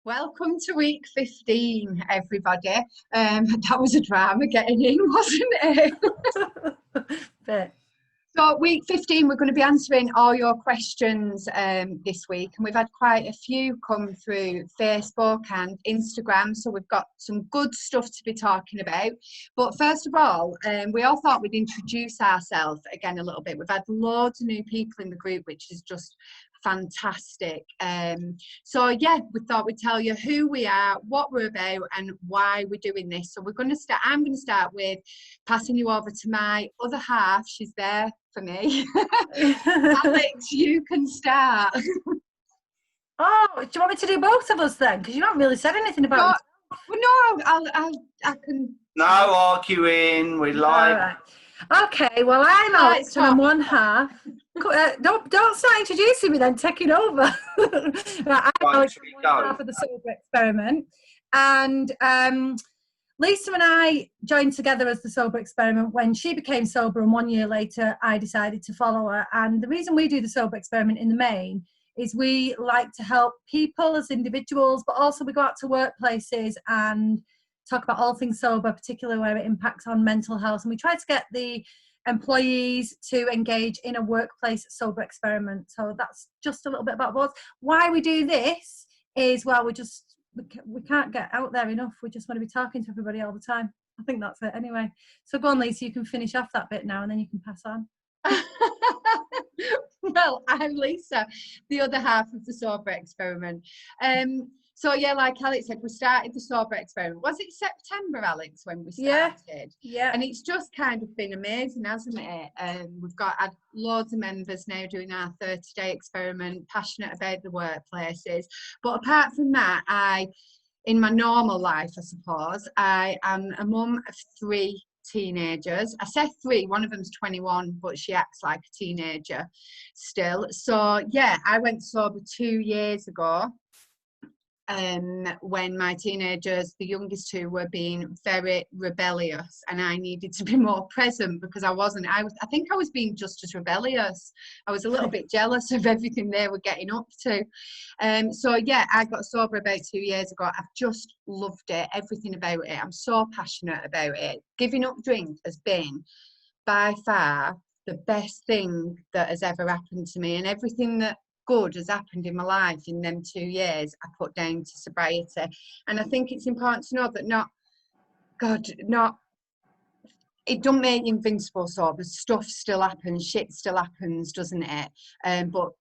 Welcome to week 15, everybody. That was a drama getting in, wasn't it? But So week 15, we're going to be answering all your questions this week, and we've had quite a few come through Facebook and Instagram, so we've got some good stuff to be talking about. But first of all, we all thought we'd introduce ourselves again a little bit. We've had loads of new people in the group, which is just fantastic. So yeah, we thought we'd tell you who we are, what we're about, and why we're doing this. So we're going to start. I'm going to start with passing you over to my other half. She's there for me. Alex, you can start. oh, do you want me to do both of us then? Because you haven't really said anything about. I can. No arguing. We like. All right. Okay. Well, I'm Alex, and I'm one half. Don't start introducing me then. Taking over. Right, I'm Alex, one half of the sober experiment, and Lisa and I joined together as the sober experiment when she became sober, and 1 year later I decided to follow her. And the reason we do the sober experiment in the main is we like to help people as individuals, but also we go out to workplaces and talk about all things sober, particularly where it impacts on mental health. And we try to get the employees to engage in a workplace sober experiment. So that's just a little bit about us. Why we do this is, well, we can't get out there enough. We just want to be talking to everybody all the time. I think that's it anyway. So go on, Lisa, you can finish off that bit now and then you can pass on. Well, I'm Lisa, the other half of the sober experiment. So yeah, like Alex said, we started the sober experiment. Was it September, Alex, when we started? Yeah. And it's just kind of been amazing, hasn't it? We've had loads of members now doing our 30-day experiment, passionate about the workplaces. But apart from that, in my normal life, I suppose, I am a mum of 3 teenagers. I said 3, one of them's 21, but she acts like a teenager still. So yeah, I went sober 2 years ago. When my teenagers, the youngest 2, were being very rebellious, and I needed to be more present because I think I was being just as rebellious. I was a little bit jealous of everything they were getting up to. So yeah, I got sober about 2 years ago. I've just loved it, everything about it. I'm so passionate about it. Giving up drink has been by far the best thing that has ever happened to me, and everything that good has happened in my life in them 2 years I put down to sobriety. And I think it's important to know that it don't make you invincible sober. Stuff still happens, shit still happens, doesn't it? But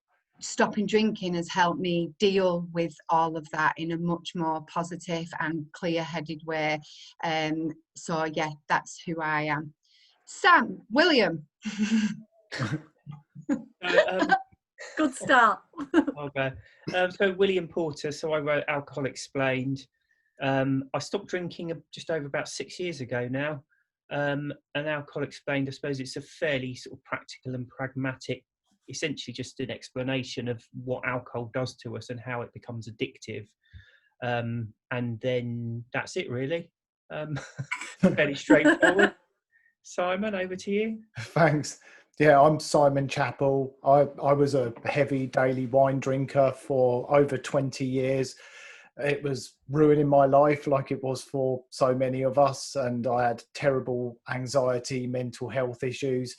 stopping drinking has helped me deal with all of that in a much more positive and clear-headed way. So yeah, that's who I am. William. Good start. Okay. So William Porter. So I wrote Alcohol Explained. I stopped drinking just over about 6 years ago now. And Alcohol Explained, I suppose it's a fairly sort of practical and pragmatic, essentially just an explanation of what alcohol does to us and how it becomes addictive. And then that's it, really. Fairly straightforward. Simon, over to you. Thanks. Yeah, I'm Simon Chappell. I was a heavy daily wine drinker for over 20 years. It was ruining my life like it was for so many of us. And I had terrible anxiety, mental health issues.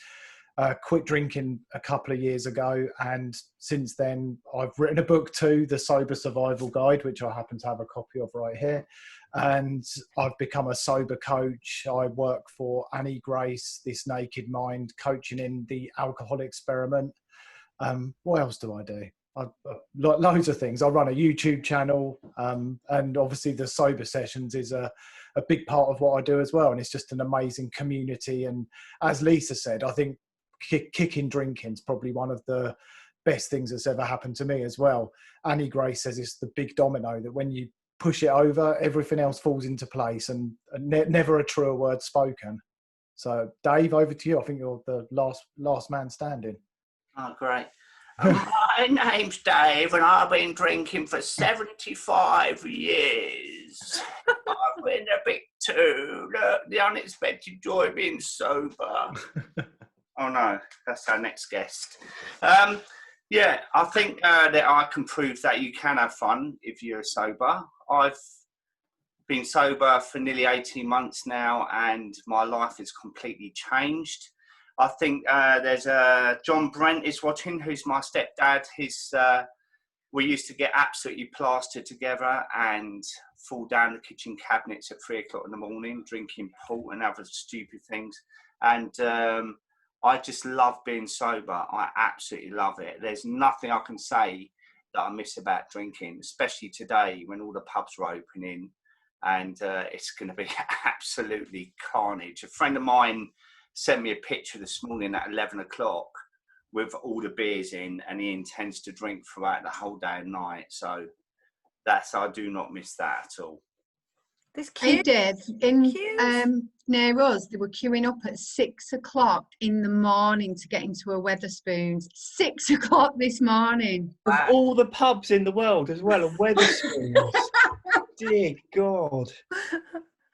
Quit drinking a couple of years ago. And since then, I've written a book too, The Sober Survival Guide, which I happen to have a copy of right here. And I've become a sober coach. I work for Annie Grace, This Naked Mind, coaching in the alcohol experiment. What else do I do? Loads of things. I run a YouTube channel, and obviously the sober sessions is a big part of what I do as well. And it's just an amazing community. And as Lisa said, I think kicking drinking is probably one of the best things that's ever happened to me as well. Annie Grace says it's the big domino that when you push it over, everything else falls into place, and never a truer word spoken. So Dave, over to you. I think you're the last man standing. Oh, great. My name's Dave, and I've been drinking for 75 years. I've been a bit too. Look, the unexpected joy of being sober. Oh no, that's our next guest. Yeah, I think that I can prove that you can have fun if you're sober. I've been sober for nearly 18 months now, and my life has completely changed. I think there's John Brent is watching, who's my stepdad. We used to get absolutely plastered together and fall down the kitchen cabinets at 3 o'clock in the morning, drinking port and other stupid things. And I just love being sober. I absolutely love it. There's nothing I can say that I miss about drinking, especially today when all the pubs are opening, and it's going to be absolutely carnage. A friend of mine sent me a picture this morning at 11 o'clock with all the beers in, and he intends to drink throughout the whole day and night. So I do not miss that at all. This Hey Dave, near us, they were queuing up at 6 o'clock in the morning to get into a Wetherspoons. 6 o'clock this morning. Of all the pubs in the world as well, and Wetherspoons. Dear God.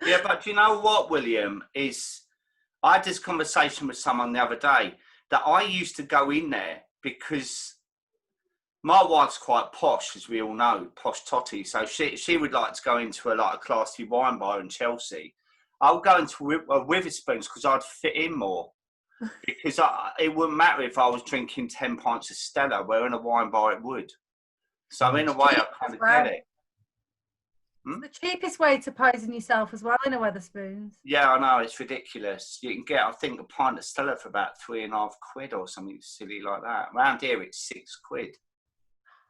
Yeah, but you know what, William, I had this conversation with someone the other day that I used to go in there because my wife's quite posh, as we all know, posh totty. So she would like to go into a classy wine bar in Chelsea. I would go into Witherspoons because I'd fit in more. Because it wouldn't matter if I was drinking 10 pints of Stella, where in a wine bar it would. So in a way, I kind of get it. It's the cheapest way to poison yourself as well in a Wetherspoons. Yeah, I know, it's ridiculous. You can get, I think, a pint of Stella for about £3.50 or something silly like that. Around here, it's £6.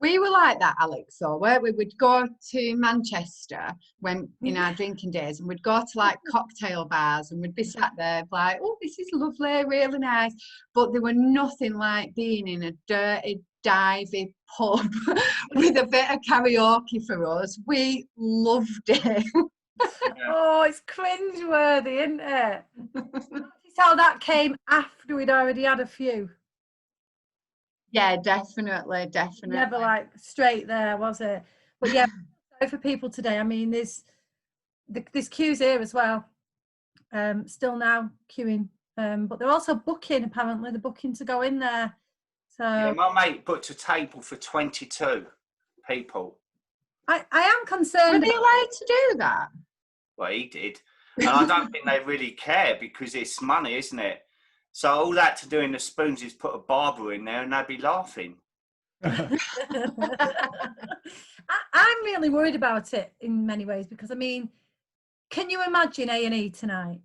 We were like that, Alex, though, where we would go to Manchester when in our drinking days, and we'd go to cocktail bars, and we'd be sat there like, oh, this is lovely, really nice. But there were nothing like being in a dirty, divey pub with a bit of karaoke for us. We loved it. Oh, it's cringeworthy, isn't it? So that came after we'd already had a few. Yeah, definitely. Never straight there, was it? But yeah, for people today, I mean, there's queues here as well. Still now queuing, but they're also booking. Apparently, they're booking to go in there. So yeah, my mate booked a table for 22 people. I am concerned. Were they allowed to do that? Well, he did, and I don't think they really care because it's money, isn't it? So all that to do in the spoons is put a barber in there and they'd be laughing. I'm really worried about it in many ways because, I mean, can you imagine A&E tonight?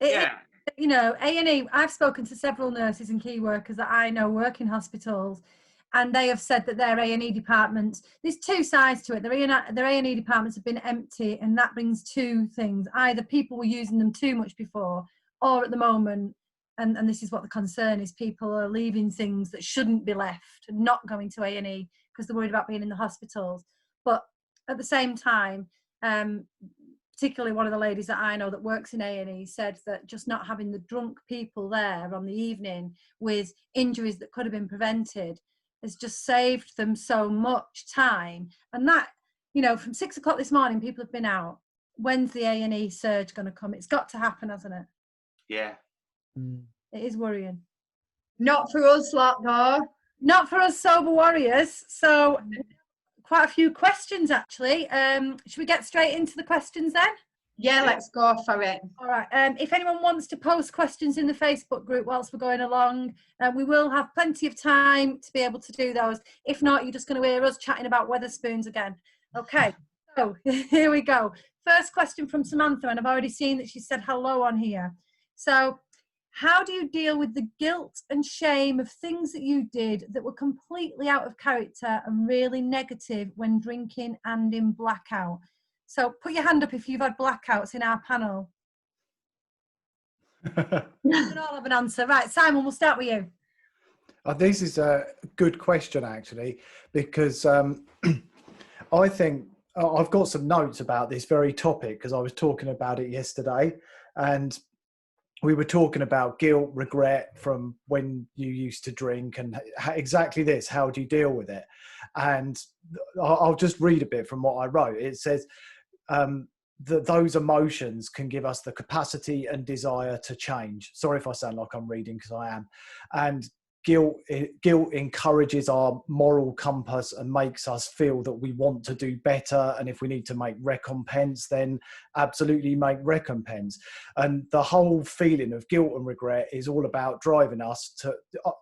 Yeah. You know, A&E, I've spoken to several nurses and key workers that I know work in hospitals, and they have said that their A&E departments, there's two sides to it. Their A&E departments have been empty, and that brings two things. Either people were using them too much before, or at the moment, and this is what the concern is, people are leaving things that shouldn't be left and not going to A&E because they're worried about being in the hospitals. But at the same time, particularly one of the ladies that I know that works in A&E said that just not having the drunk people there on the evening with injuries that could have been prevented has just saved them so much time. And that, you know, from 6 o'clock this morning, people have been out. When's the A&E surge going to come? It's got to happen, hasn't it? Yeah. It is worrying. Not for us lot, though. Not for us sober warriors. So quite a few questions, actually. Should we get straight into the questions then? Yeah, let's go for it. All right. If anyone wants to post questions in the Facebook group whilst we're going along, we will have plenty of time to be able to do those. If not, you're just going to hear us chatting about Wetherspoons again. Okay, so here we go. First question from Samantha, and I've already seen that she said hello on here. So, how do you deal with the guilt and shame of things that you did that were completely out of character and really negative when drinking and in blackout? So put your hand up if you've had blackouts in our panel. We can all have an answer. Right, Simon, we'll start with you. This is a good question, actually, because I think I've got some notes about this very topic because I was talking about it yesterday, and we were talking about guilt, regret from when you used to drink, and exactly this, how do you deal with it? And I'll just read a bit from what I wrote. It says that those emotions can give us the capacity and desire to change. Sorry if I sound like I'm reading, because I am. And guilt encourages our moral compass and makes us feel that we want to do better, and if we need to make recompense, then absolutely make recompense. And the whole feeling of guilt and regret is all about driving us to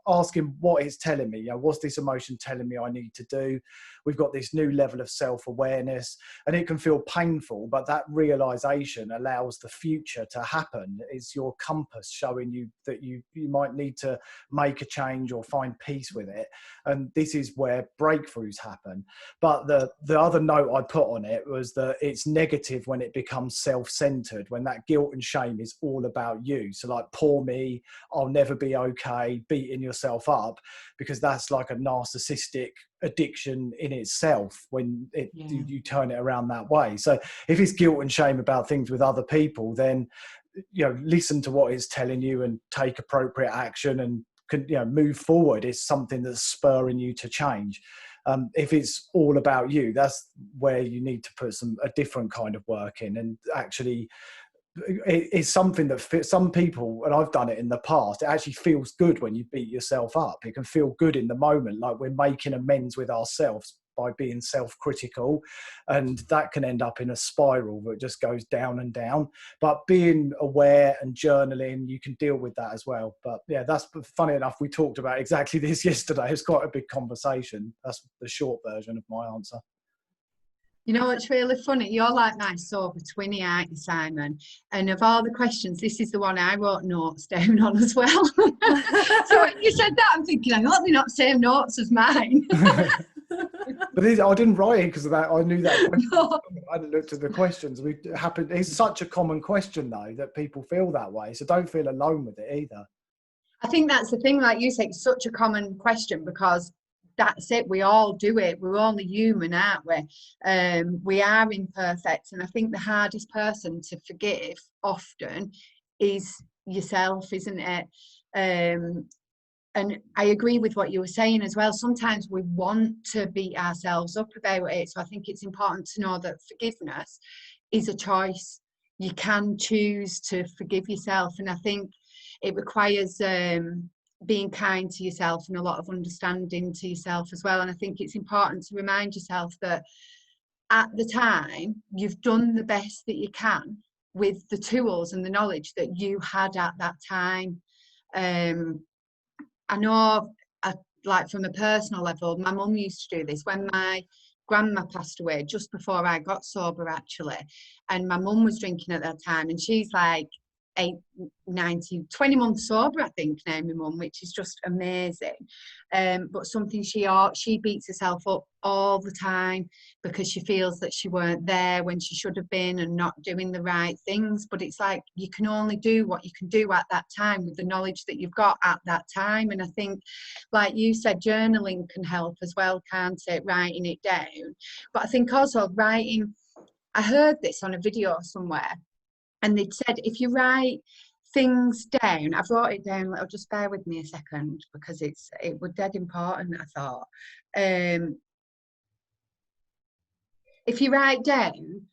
asking what it's telling me. What's this emotion telling me I need to do? We've got this new level of self-awareness, and it can feel painful, but that realization allows the future to happen. It's your compass showing you that you might need to make a change or find peace with it. And this is where breakthroughs happen. But the other note I put on it was that it's negative when it becomes self-centered, when that guilt and shame is all about you. So like, poor me, I'll never be okay, beating yourself up, because that's like a narcissistic addiction in itself when you turn it around that way. So if it's guilt and shame about things with other people, then listen to what it's telling you and take appropriate action and move forward. Is something that's spurring you to change. If it's all about you, that's where you need to put a different kind of work in. And actually, it's something that fits some people, and I've done it in the past. It actually feels good when you beat yourself up. It can feel good in the moment, like we're making amends with ourselves by being self-critical, and that can end up in a spiral that just goes down and down. But being aware and journaling, you can deal with that as well. But yeah, that's funny enough, we talked about exactly this yesterday. It's quite a big conversation. That's the short version of my answer. You know what's really funny? You're like my sober twinny, aren't you, Simon? And of all the questions, this is the one I wrote notes down on as well. So when you said that, I'm thinking, I hope they're not same notes as mine. But I didn't write it because of that. I knew that question. No. I hadn't looked at the questions. It's such a common question, though, that people feel that way. So don't feel alone with it either. I think that's the thing, like you say, it's such a common question because that's it. We all do it. We're only human, aren't we? We are imperfect. And I think the hardest person to forgive often is yourself, isn't it? And I agree with what you were saying as well. Sometimes we want to beat ourselves up about it. So I think it's important to know that forgiveness is a choice. You can choose to forgive yourself. And I think it requires being kind to yourself and a lot of understanding to yourself as well. And I think it's important to remind yourself that at the time, you've done the best that you can with the tools and the knowledge that you had at that time. I know, like from a personal level, my mum used to do this when my grandma passed away, just before I got sober, actually. And my mum was drinking at that time, and she's like 20 months sober, I think, now, my mum, which is just amazing. But something she beats herself up all the time because she feels that she weren't there when she should have been and not doing the right things. But it's like, you can only do what you can do at that time with the knowledge that you've got at that time. And I think, like you said, journaling can help as well, can't it? Writing it down. But I think also writing, I heard this on a video somewhere, and they'd said, if you write things down, I've wrote it down, just bear with me a second, because it was dead important, I thought. If you write down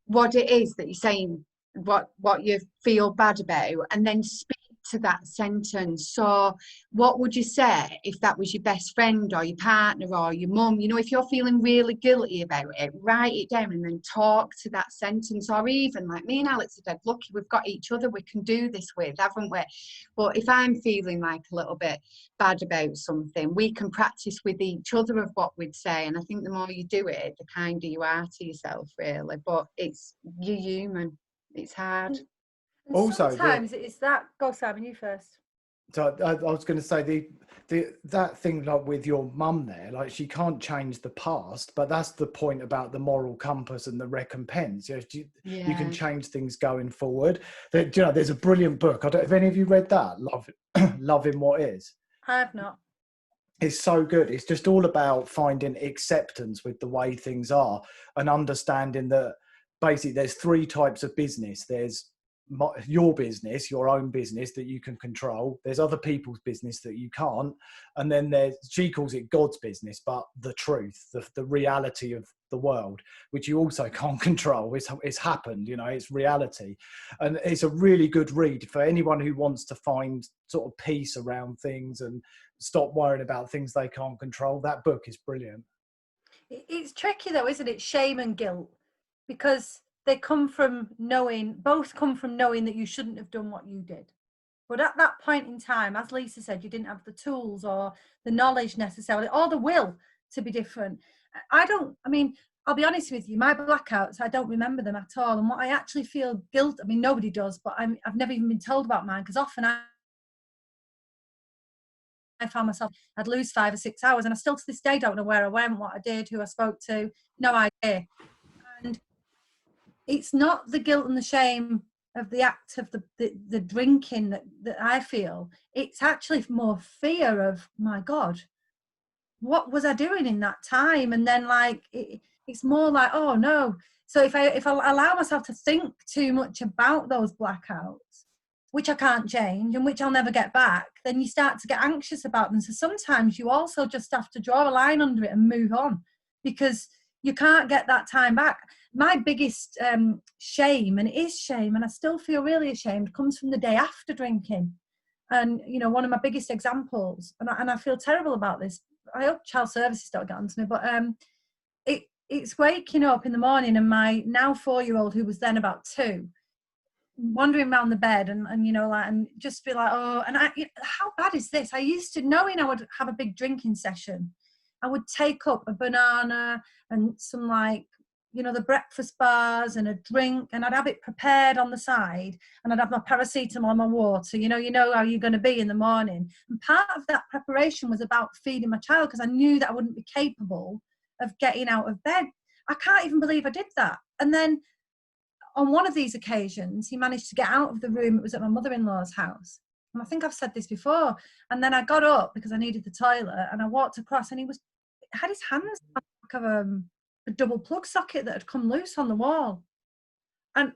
what it is that you're saying, what you feel bad about, and then speak to that sentence. So what would you say if that was your best friend or your partner or your mum? You know, if you're feeling really guilty about it, write it down and then talk to that sentence. Or even like me and Alex are dead lucky, we've got each other we can do this with, haven't we? But if I'm feeling like a little bit bad about something, we can practice with each other of what we'd say. And I think the more you do it, the kinder you are to yourself, really. But you're human. It's hard. And also, sometimes it's that. Go, Simon, you first. So I was going to say that thing, like with your mum there, like she can't change the past, but that's the point about the moral compass and the recompense. You can change things going forward. There's a brilliant book. I don't know if any of you read that, Loving What Is. I have not. It's so good. It's just all about finding acceptance with the way things are and understanding that basically there's three types of business. There's your business, your own business that you can control. There's other people's business that you can't. And then she calls it God's business, but the truth, the reality of the world, which you also can't control. It's happened, it's reality. And it's a really good read for anyone who wants to find sort of peace around things and stop worrying about things they can't control. That book is brilliant. It's tricky though, isn't it? Shame and guilt, because both come from knowing that you shouldn't have done what you did. But at that point in time, as Lisa said, you didn't have the tools or the knowledge necessarily, or the will to be different. I'll be honest with you, my blackouts, I don't remember them at all. And what I actually feel guilt, nobody does, but I've never even been told about mine, because often I found myself, I'd lose 5 or 6 hours, and I still to this day don't know where I went, what I did, who I spoke to, no idea. And it's not the guilt and the shame of the act of the drinking that I feel. It's actually more fear of, my God, what was I doing in that time? And then it's more like, oh no. So if I allow myself to think too much about those blackouts, which I can't change and which I'll never get back, then you start to get anxious about them. So sometimes you also just have to draw a line under it and move on, because you can't get that time back. My biggest shame, and it is shame, and I still feel really ashamed, comes from the day after drinking. And, one of my biggest examples, and I feel terrible about this, I hope child services don't get onto me, but it's waking up in the morning and my now 4-year-old, who was then about 2, wandering around the bed and and just be like, oh, and how bad is this? I used to, knowing I would have a big drinking session, I would take up a banana and some the breakfast bars and a drink, and I'd have it prepared on the side, and I'd have my paracetamol and my water, you know how you're going to be in the morning. And part of that preparation was about feeding my child, because I knew that I wouldn't be capable of getting out of bed. I can't even believe I did that. And then on one of these occasions, he managed to get out of the room. It was at my mother-in-law's house. And I think I've said this before. And then I got up because I needed the toilet, and I walked across, and he had his hands on the back of a double plug socket that had come loose on the wall. And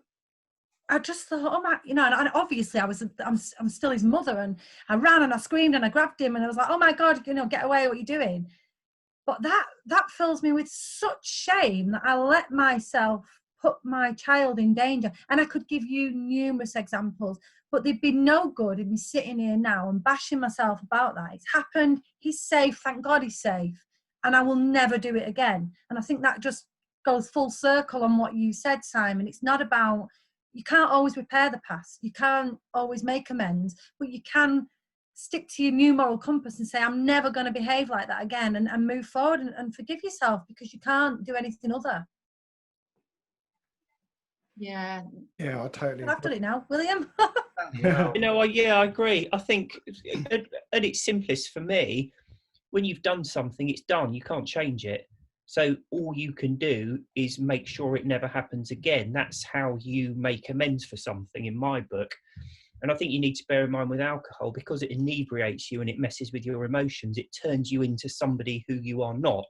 I just thought, oh my, and obviously I'm still his mother, and I ran and I screamed and I grabbed him, and I was like, oh my God, get away, what are you doing? But that fills me with such shame that I let myself put my child in danger. And I could give you numerous examples, but they'd be no good in me sitting here now and bashing myself about that. It's happened, he's safe, thank God he's safe, and I will never do it again. And I think that just goes full circle on what you said, Simon. It's not about, you can't always repair the past, you can't always make amends, but you can stick to your new moral compass and say, I'm never going to behave like that again, and move forward and forgive yourself, because you can't do anything other. Yeah, I totally I've done it now, William. I agree. I think at its simplest for me, when you've done something, it's done, you can't change it. So all you can do is make sure it never happens again. That's how you make amends for something, in my book. And I think you need to bear in mind with alcohol, because it inebriates you and it messes with your emotions, it turns you into somebody who you are not.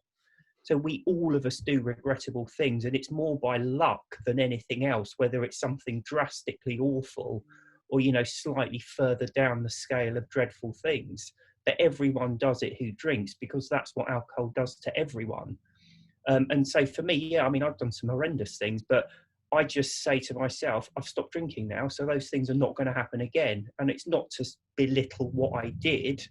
So all of us do regrettable things, and it's more by luck than anything else, whether it's something drastically awful or, slightly further down the scale of dreadful things. But everyone does it who drinks, because that's what alcohol does to everyone. And so for me, I've done some horrendous things, but I just say to myself, I've stopped drinking now, so those things are not going to happen again. And it's not to belittle what I did,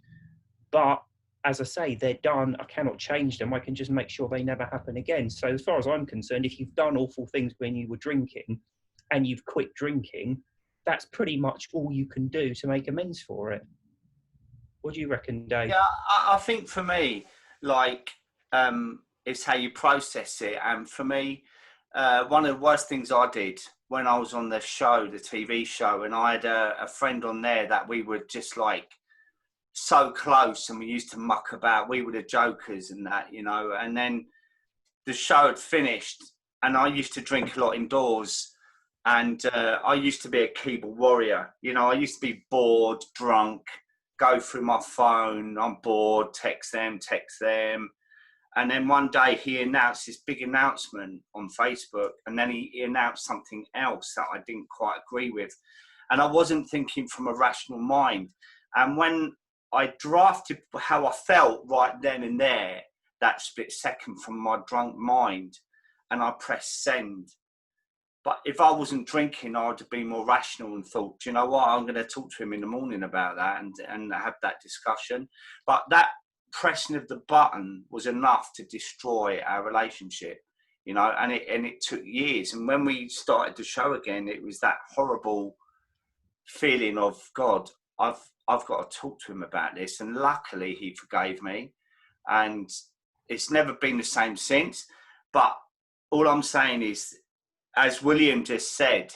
but as I say, they're done. I cannot change them. I can just make sure they never happen again. So as far as I'm concerned, if you've done awful things when you were drinking and you've quit drinking, that's pretty much all you can do to make amends for it. What do you reckon, Dave? Yeah, I think for me, it's how you process it. And for me, one of the worst things I did when I was on the show, the TV show, and I had a friend on there that we were just so close, and we used to muck about. We were the jokers and that, and then the show had finished, and I used to drink a lot indoors, and I used to be a keyboard warrior. I used to be bored, drunk, go through my phone, I'm bored, text them. And then one day he announced this big announcement on Facebook, and then he announced something else that I didn't quite agree with. and I wasn't thinking from a rational mind. And when I drafted how I felt right then and there, that split second from my drunk mind, and I pressed send. But if I wasn't drinking, I would have been more rational and thought, you know what, I'm going to talk to him in the morning about that and have that discussion. But that pressing of the button was enough to destroy our relationship, you know, and it took years. And when we started the show again, it was that horrible feeling of, God, I've got to talk to him about this. And luckily he forgave me, and it's never been the same since. But all I'm saying is, as William just said,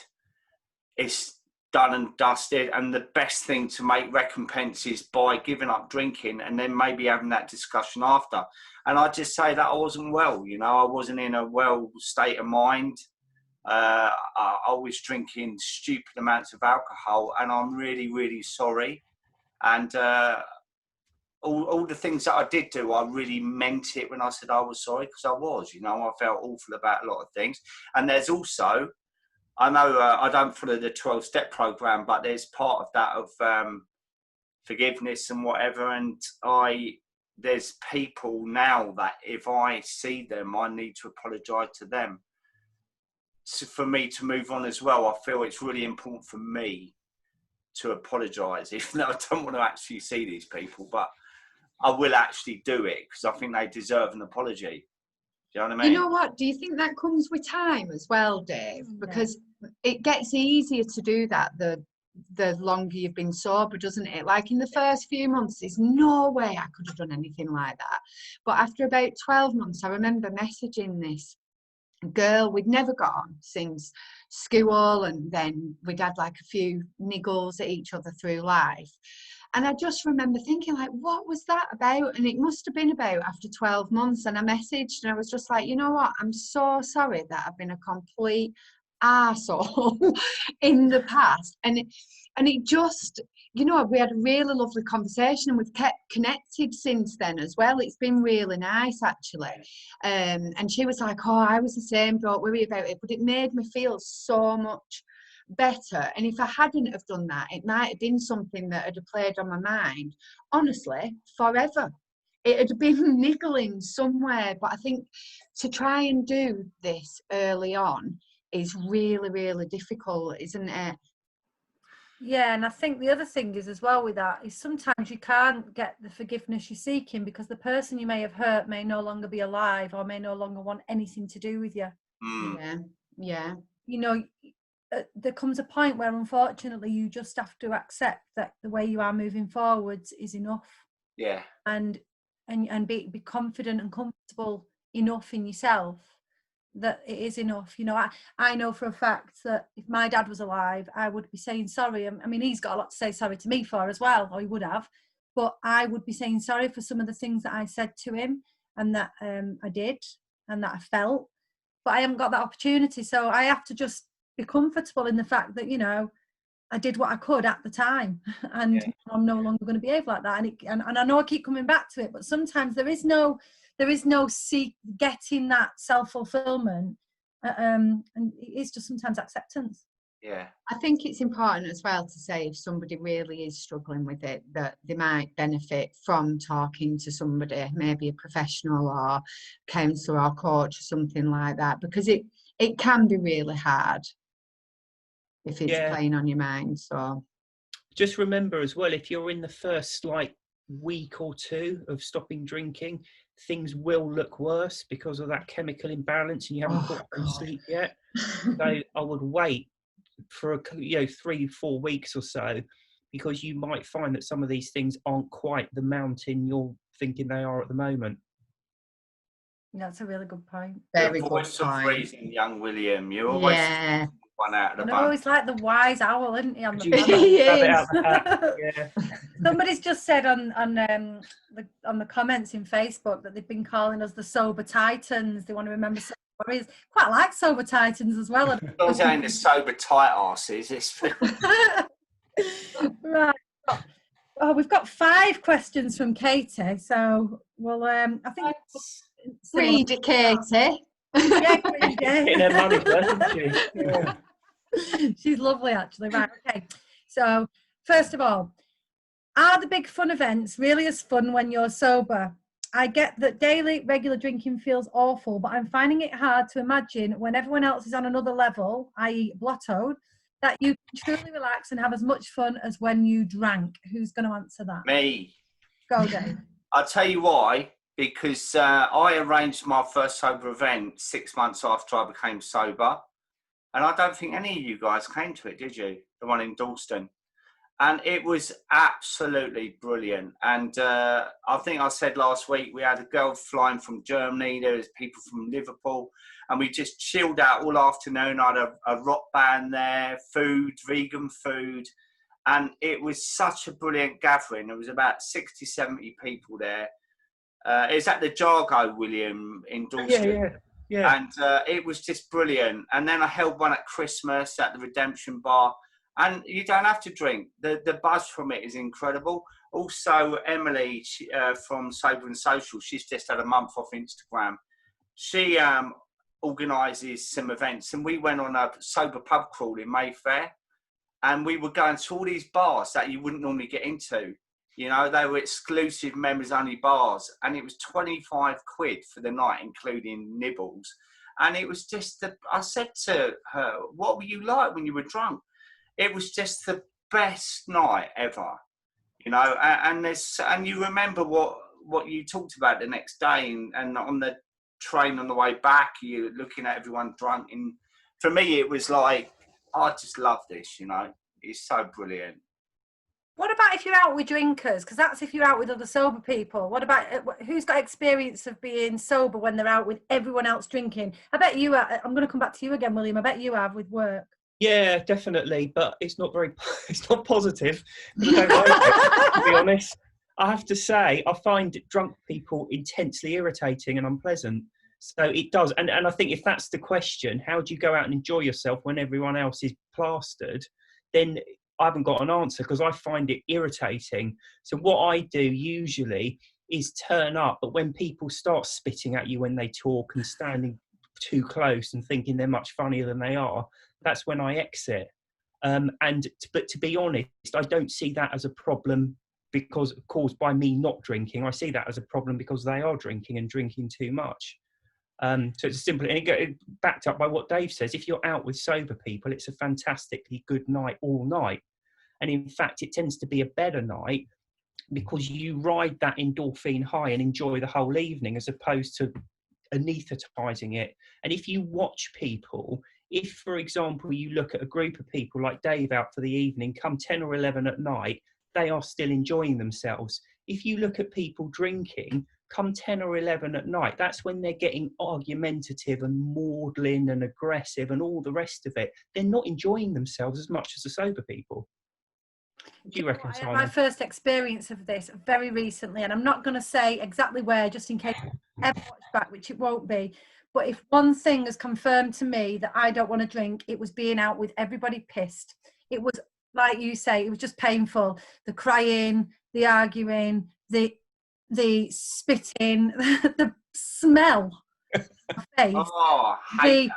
it's done and dusted, and the best thing to make recompense is by giving up drinking and then maybe having that discussion after. And I just say that I wasn't well, you know, I wasn't in a well state of mind. I was drinking stupid amounts of alcohol, and I'm really, really sorry. And all the things that I did do, I really meant it when I said I was sorry, because I was, you know, I felt awful about a lot of things. And there's also, I know I don't follow the 12-step program, but there's part of that of forgiveness and whatever. And there's people now that if I see them, I need to apologise to them. So for me to move on as well, I feel it's really important for me to apologise, even though I don't want to actually see these people, but I will actually do it because I think they deserve an apology. Do you know what I mean? You know what? Do you think that comes with time as well, Dave? Because it gets easier to do that the longer you've been sober, doesn't it? Like in the first few months, there's no way I could have done anything like that. But after about 12 months, I remember messaging this girl we'd never got on since school, and then we'd had like a few niggles at each other through life. And I just remember thinking, like, what was that about? And it must have been about after 12 months. And I messaged and I was just like, you know what? I'm so sorry that I've been a complete arsehole in the past. And it just, you know, we had a really lovely conversation, and we've kept connected since then as well. It's been really nice, actually. And she was like, oh, I was the same, don't worry about it. But it made me feel so much better. And if I hadn't have done that, it might have been something that had played on my mind, honestly, forever. It had been niggling somewhere. But I think to try and do this early on is really, really difficult, isn't it? Yeah, and I think the other thing is as well with that is sometimes you can't get the forgiveness you're seeking because the person you may have hurt may no longer be alive or may no longer want anything to do with you. Yeah. You know, there comes a point where unfortunately you just have to accept that the way you are moving forwards is enough. Yeah. And be confident and comfortable enough in yourself that it is enough. You know, I know for a fact that if my dad was alive, I would be saying sorry. I mean, he's got a lot to say sorry to me for as well, or he would have, but I would be saying sorry for some of the things that I said to him and that I did and that I felt, but I haven't got that opportunity. So I have to just be comfortable in the fact that, you know, I did what I could at the time, and I'm no longer going to behave like that. And I know I keep coming back to it, but sometimes there is no getting that self-fulfillment, and it's just sometimes acceptance. Yeah, I think it's important as well to say if somebody really is struggling with it, that they might benefit from talking to somebody, maybe a professional or counsellor or coach or something like that, because it can be really hard if it's playing on your mind. So just remember as well, if you're in the first like week or two of stopping drinking, things will look worse because of that chemical imbalance and you haven't got to sleep yet. So I would wait for 3-4 weeks or so, because you might find that some of these things aren't quite the mountain you're thinking they are at the moment. That's a really good point. Very good voice good of point. reason, young William. You always one out of the bunch. He's like the wise owl, isn't he? On the Somebody's just said on the comments in Facebook that they've been calling us the sober titans. They want to remember some stories. Quite like sober titans as well. I'm saying the sober tight asses. Right. Oh, we've got 5 questions from Katie, so well, I think Greedy Katie. Yeah, greedy. Getting her money first, isn't she? She's lovely, actually. Right, okay. So, first of all, are the big fun events really as fun when you're sober? I get that daily regular drinking feels awful, but I'm finding it hard to imagine when everyone else is on another level, i.e. blottoed, that you can truly relax and have as much fun as when you drank. Who's going to answer that? Me. Go, Dave. I'll tell you why. Because I arranged my first sober event 6 months after I became sober. And I don't think any of you guys came to it, did you? The one in Dalston. And it was absolutely brilliant. And I think I said last week, we had a girl flying from Germany. There was people from Liverpool. And we just chilled out all afternoon. I had a rock band there, food, vegan food. And it was such a brilliant gathering. There was about 60, 70 people there. It's at the Jargo, William, in Dalston. Yeah. And it was just brilliant. And then I held one at Christmas at the Redemption Bar. And you don't have to drink. The buzz from it is incredible. Also, Emily from Sober and Social, she's just had a month off Instagram. She organises some events. And we went on a sober pub crawl in Mayfair. And we were going to all these bars that you wouldn't normally get into. You know, they were exclusive members-only bars. And it was 25 quid for the night, including nibbles. And it was just, I said to her, what were you like when you were drunk? It was just the best night ever, you know, and you remember what you talked about the next day, and on the train on the way back, you looking at everyone drunk. And for me, it was like, I just love this, you know, it's so brilliant. What about if you're out with drinkers? Because that's if you're out with other sober people. What about who's got experience of being sober when they're out with everyone else drinking? I bet you are. I'm going to come back to you again, William. I bet you have with work. Yeah, definitely, but it's not positive. I don't like it, to be honest. I have to say, I find drunk people intensely irritating and unpleasant. So it does, and I think if that's the question, how do you go out and enjoy yourself when everyone else is plastered? Then I haven't got an answer, because I find it irritating. So what I do usually is turn up, but when people start spitting at you when they talk and standing too close and thinking they're much funnier than they are, that's when I exit. But to be honest, I don't see that as a problem because caused by me not drinking. I see that as a problem because they are drinking and drinking too much. So it's simple, and it backed up by what Dave says. If you're out with sober people, it's a fantastically good night all night. And in fact, it tends to be a better night because you ride that endorphin high and enjoy the whole evening, as opposed to anaesthetising it. And if you watch people, if, for example, you look at a group of people like Dave out for the evening, come 10 or 11 at night, they are still enjoying themselves. If you look at people drinking, come 10 or 11 at night, that's when they're getting argumentative and maudlin and aggressive and all the rest of it. They're not enjoying themselves as much as the sober people. What do you reckon, Simon? I had my first experience of this very recently, and I'm not going to say exactly where, just in case you ever watch back, which it won't be. But if one thing has confirmed to me that I don't want to drink, it was being out with everybody pissed. It was, like you say, it was just painful. The crying, the arguing, the spitting, the smell of face. Oh, I hate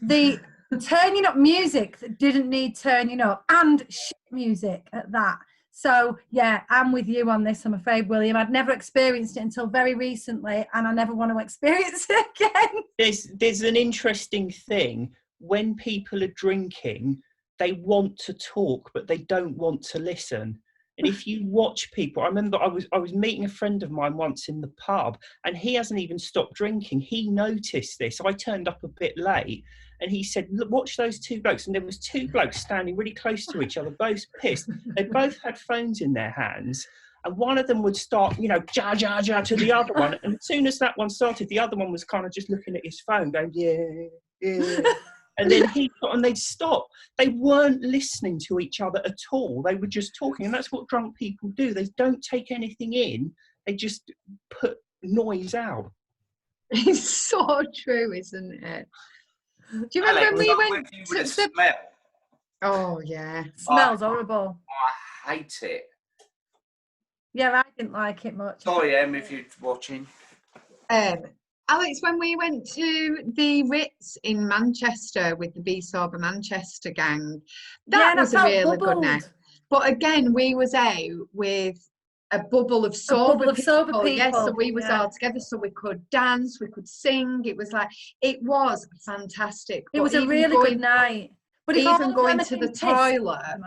the turning up music that didn't need turning up, and shit music at that. So yeah, I'm with you on this, I'm afraid, William. I'd never experienced it until very recently, and I never want to experience it again. There's an interesting thing. When people are drinking, they want to talk, but they don't want to listen. And if you watch people, I remember I was meeting a friend of mine once in the pub, and he hasn't even stopped drinking. He noticed this. I turned up a bit late, and he said, "Look, watch those two blokes." And there was two blokes standing really close to each other, both pissed. They both had phones in their hands, and one of them would start, ja, ja, ja to the other one. And as soon as that one started, the other one was kind of just looking at his phone, going, yeah. And then they'd stop. They weren't listening to each other at all. They were just talking. And that's what drunk people do. They don't take anything in. They just put noise out. It's so true, isn't it? Do you remember when we went to the smell? Oh, yeah. Smells horrible. I hate it. Yeah, I didn't like it much. Sorry, Em, if you're watching. Alex, when we went to the Ritz in Manchester with the Be Sober Manchester gang, that was a really good night. But again, we was out with a bubble of sober people. Yes, so we was all together, so we could dance, we could sing. It was like, it was fantastic. It was a really good night. But even going to the toilet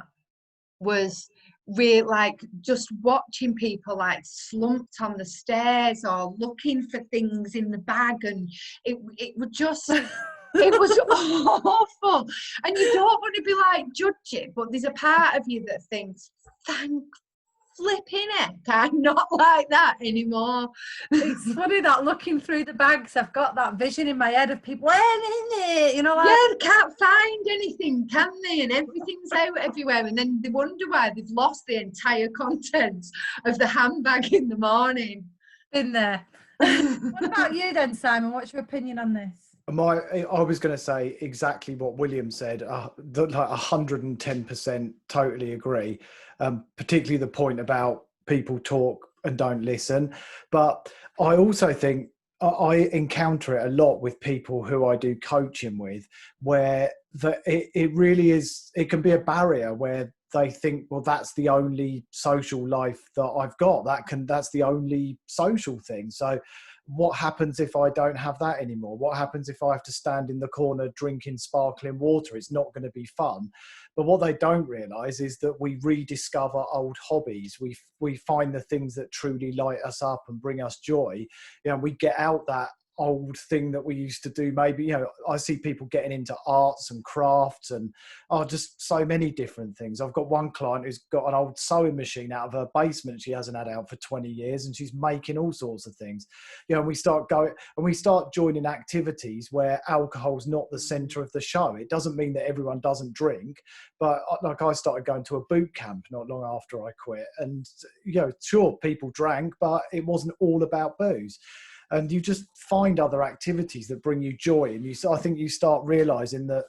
was really like just watching people like slumped on the stairs or looking for things in the bag, and it was just it was awful. And you don't want to be like judge it, but there's a part of you that thinks, thank flipping heck, I'm not like that anymore. It's funny that looking through the bags, I've got that vision in my head of people, where in it? You know, like, yeah, they can't find anything, can they? And everything's out everywhere, and then they wonder why they've lost the entire contents of the handbag in the morning. In there. What about you then, Simon? What's your opinion on this? I was going to say exactly what William said, like 110% totally agree, particularly the point about people talk and don't listen. But I also think I encounter it a lot with people who I do coaching with, where it really is, it can be a barrier where they think, well, that's the only social life that I've got. That's the only social thing. So what happens if I don't have that anymore? What happens if I have to stand in the corner drinking sparkling water? It's not going to be fun. But what they don't realise is that we rediscover old hobbies. We find the things that truly light us up and bring us joy. You know, we get out that old thing that we used to do. Maybe, you know, I see people getting into arts and crafts and just so many different things. I've got one client who's got an old sewing machine out of her basement she hasn't had out for 20 years, and she's making all sorts of things. You know, and we start joining activities where alcohol's not the center of the show. It doesn't mean that everyone doesn't drink, but like I started going to a boot camp not long after I quit, and you know, sure, people drank, but it wasn't all about booze. And you just find other activities that bring you joy. And I think you start realizing that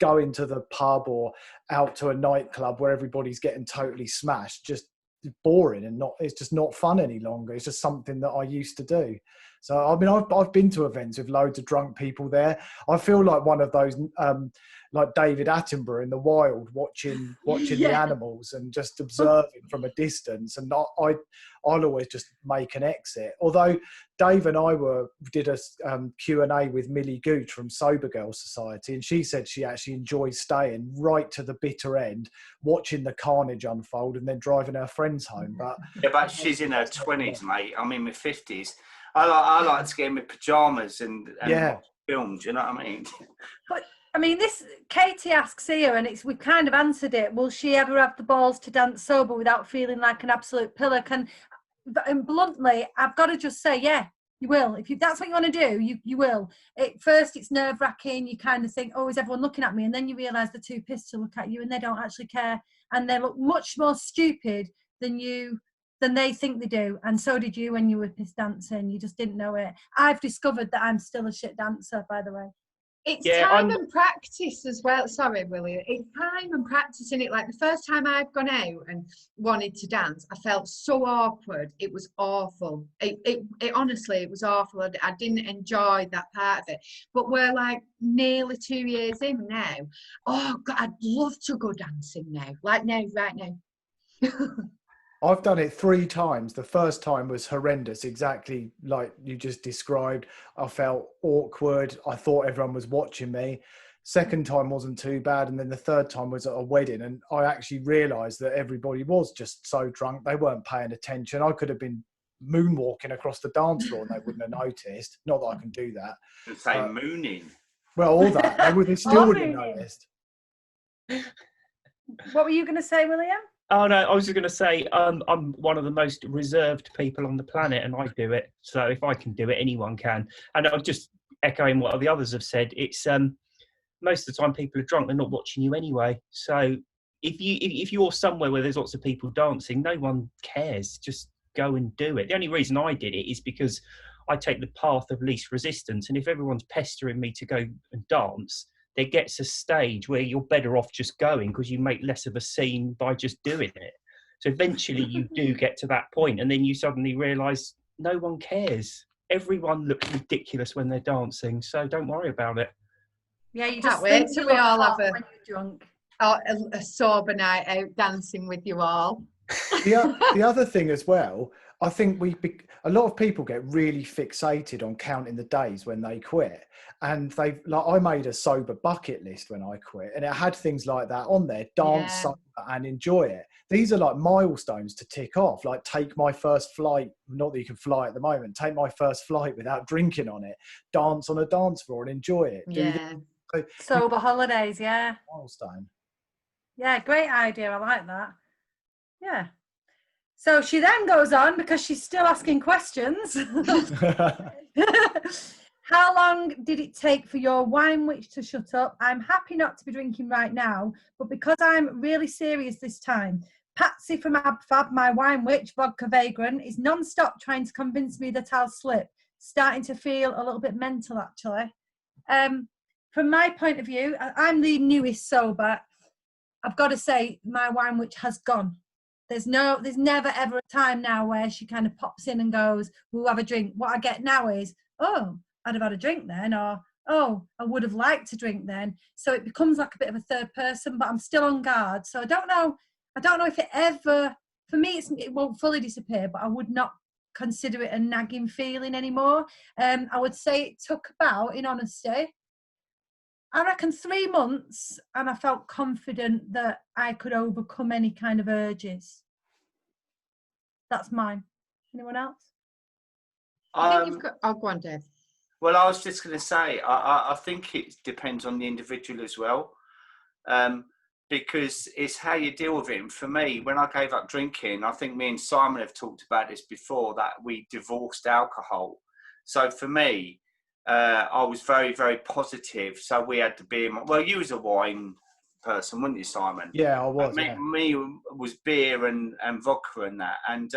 going to the pub or out to a nightclub where everybody's getting totally smashed, just boring, and it's just not fun any longer. It's just something that I used to do. So, I mean, I've been to events with loads of drunk people there. I feel like one of those, like David Attenborough in The Wild, watching the animals and just observing from a distance. And I'll always just make an exit. Although Dave and I did a Q&A with Millie Gooch from Sober Girl Society, and she said she actually enjoys staying right to the bitter end, watching the carnage unfold and then driving her friends home. But she's in her 20s, mate. I'm in my 50s. I like to get in my pyjamas and watch films, you know what I mean? But I mean, Katie asks here, and we've kind of answered it. Will she ever have the balls to dance sober without feeling like an absolute pillar? And bluntly, I've got to just say, yeah, you will. If that's what you want to do, you will. At first, it's nerve-wracking. You kind of think, oh, is everyone looking at me? And then you realise they're too pissed to look at you, and they don't actually care. And they look much more stupid than they think they do. And so did you when you were piss dancing. You just didn't know it. I've discovered that I'm still a shit dancer, by the way. It's time and practice as well. Sorry, Willie. It's time and practice in it. Like the first time I've gone out and wanted to dance, I felt so awkward. It was awful. It honestly, it was awful. I didn't enjoy that part of it. But we're like nearly 2 years in now. Oh God, I'd love to go dancing now. Like now, right now. I've done it 3 times. The first time was horrendous, exactly like you just described. I felt awkward. I thought everyone was watching me. Second time wasn't too bad. And then the third time was at a wedding. And I actually realised that everybody was just so drunk. They weren't paying attention. I could have been moonwalking across the dance floor and they wouldn't have noticed. Not that I can do that. It's like mooning. Well, all that. They still wouldn't have noticed. What were you going to say, William? Oh, no, I was just going to say I'm one of the most reserved people on the planet, and I do it. So if I can do it, anyone can. And I'm just echoing what the others have said. It's most of the time people are drunk, they're not watching you anyway. So if you're somewhere where there's lots of people dancing, no one cares. Just go and do it. The only reason I did it is because I take the path of least resistance. And if everyone's pestering me to go and dance, there gets a stage where you're better off just going because you make less of a scene by just doing it. So eventually you do get to that point, and then you suddenly realise no one cares. everyone looks ridiculous when they're dancing, so don't worry about it. Yeah, you Can't just wait think till you we look all hot have when you're drunk. a sober night out dancing with you all. The other thing as well, I think a lot of people get really fixated on counting the days when they quit, and I made a sober bucket list when I quit, and it had things like that on there: dance sober and enjoy it. These are like milestones to tick off, like take my first flight, not that you can fly at the moment, take my first flight without drinking on it, dance on a dance floor and enjoy it. Sober holidays, yeah. Milestone. Yeah, great idea. I like that. Yeah. So she then goes on, because she's still asking questions. How long did it take for your wine witch to shut up? I'm happy not to be drinking right now, but because I'm really serious this time, Patsy from AbFab, my wine witch, vodka vagrant, is non-stop trying to convince me that I'll slip. Starting to feel a little bit mental, actually. From my point of view, I'm the newest sober. I've got to say, my wine witch has gone. There's never ever a time now where she kind of pops in and goes, we'll have a drink. What I get now is, oh, I'd have had a drink then, or, oh, I would have liked to drink then. So it becomes like a bit of a third person, but I'm still on guard. So I don't know if it ever, for me, it won't fully disappear, but I would not consider it a nagging feeling anymore. I would say it took about, in honesty, I reckon 3 months, and I felt confident that I could overcome any kind of urges. That's mine. Anyone else? I think you've got. Oh, go on, Dave. Well, I was just going to say, I think it depends on the individual as well, because it's how you deal with it. And for me, when I gave up drinking, I think me and Simon have talked about this before, that we divorced alcohol. So for me, I was very, very positive. So we had the beer. Well, you was a wine person, weren't you, Simon? Yeah, I was. Me was beer and vodka and that. And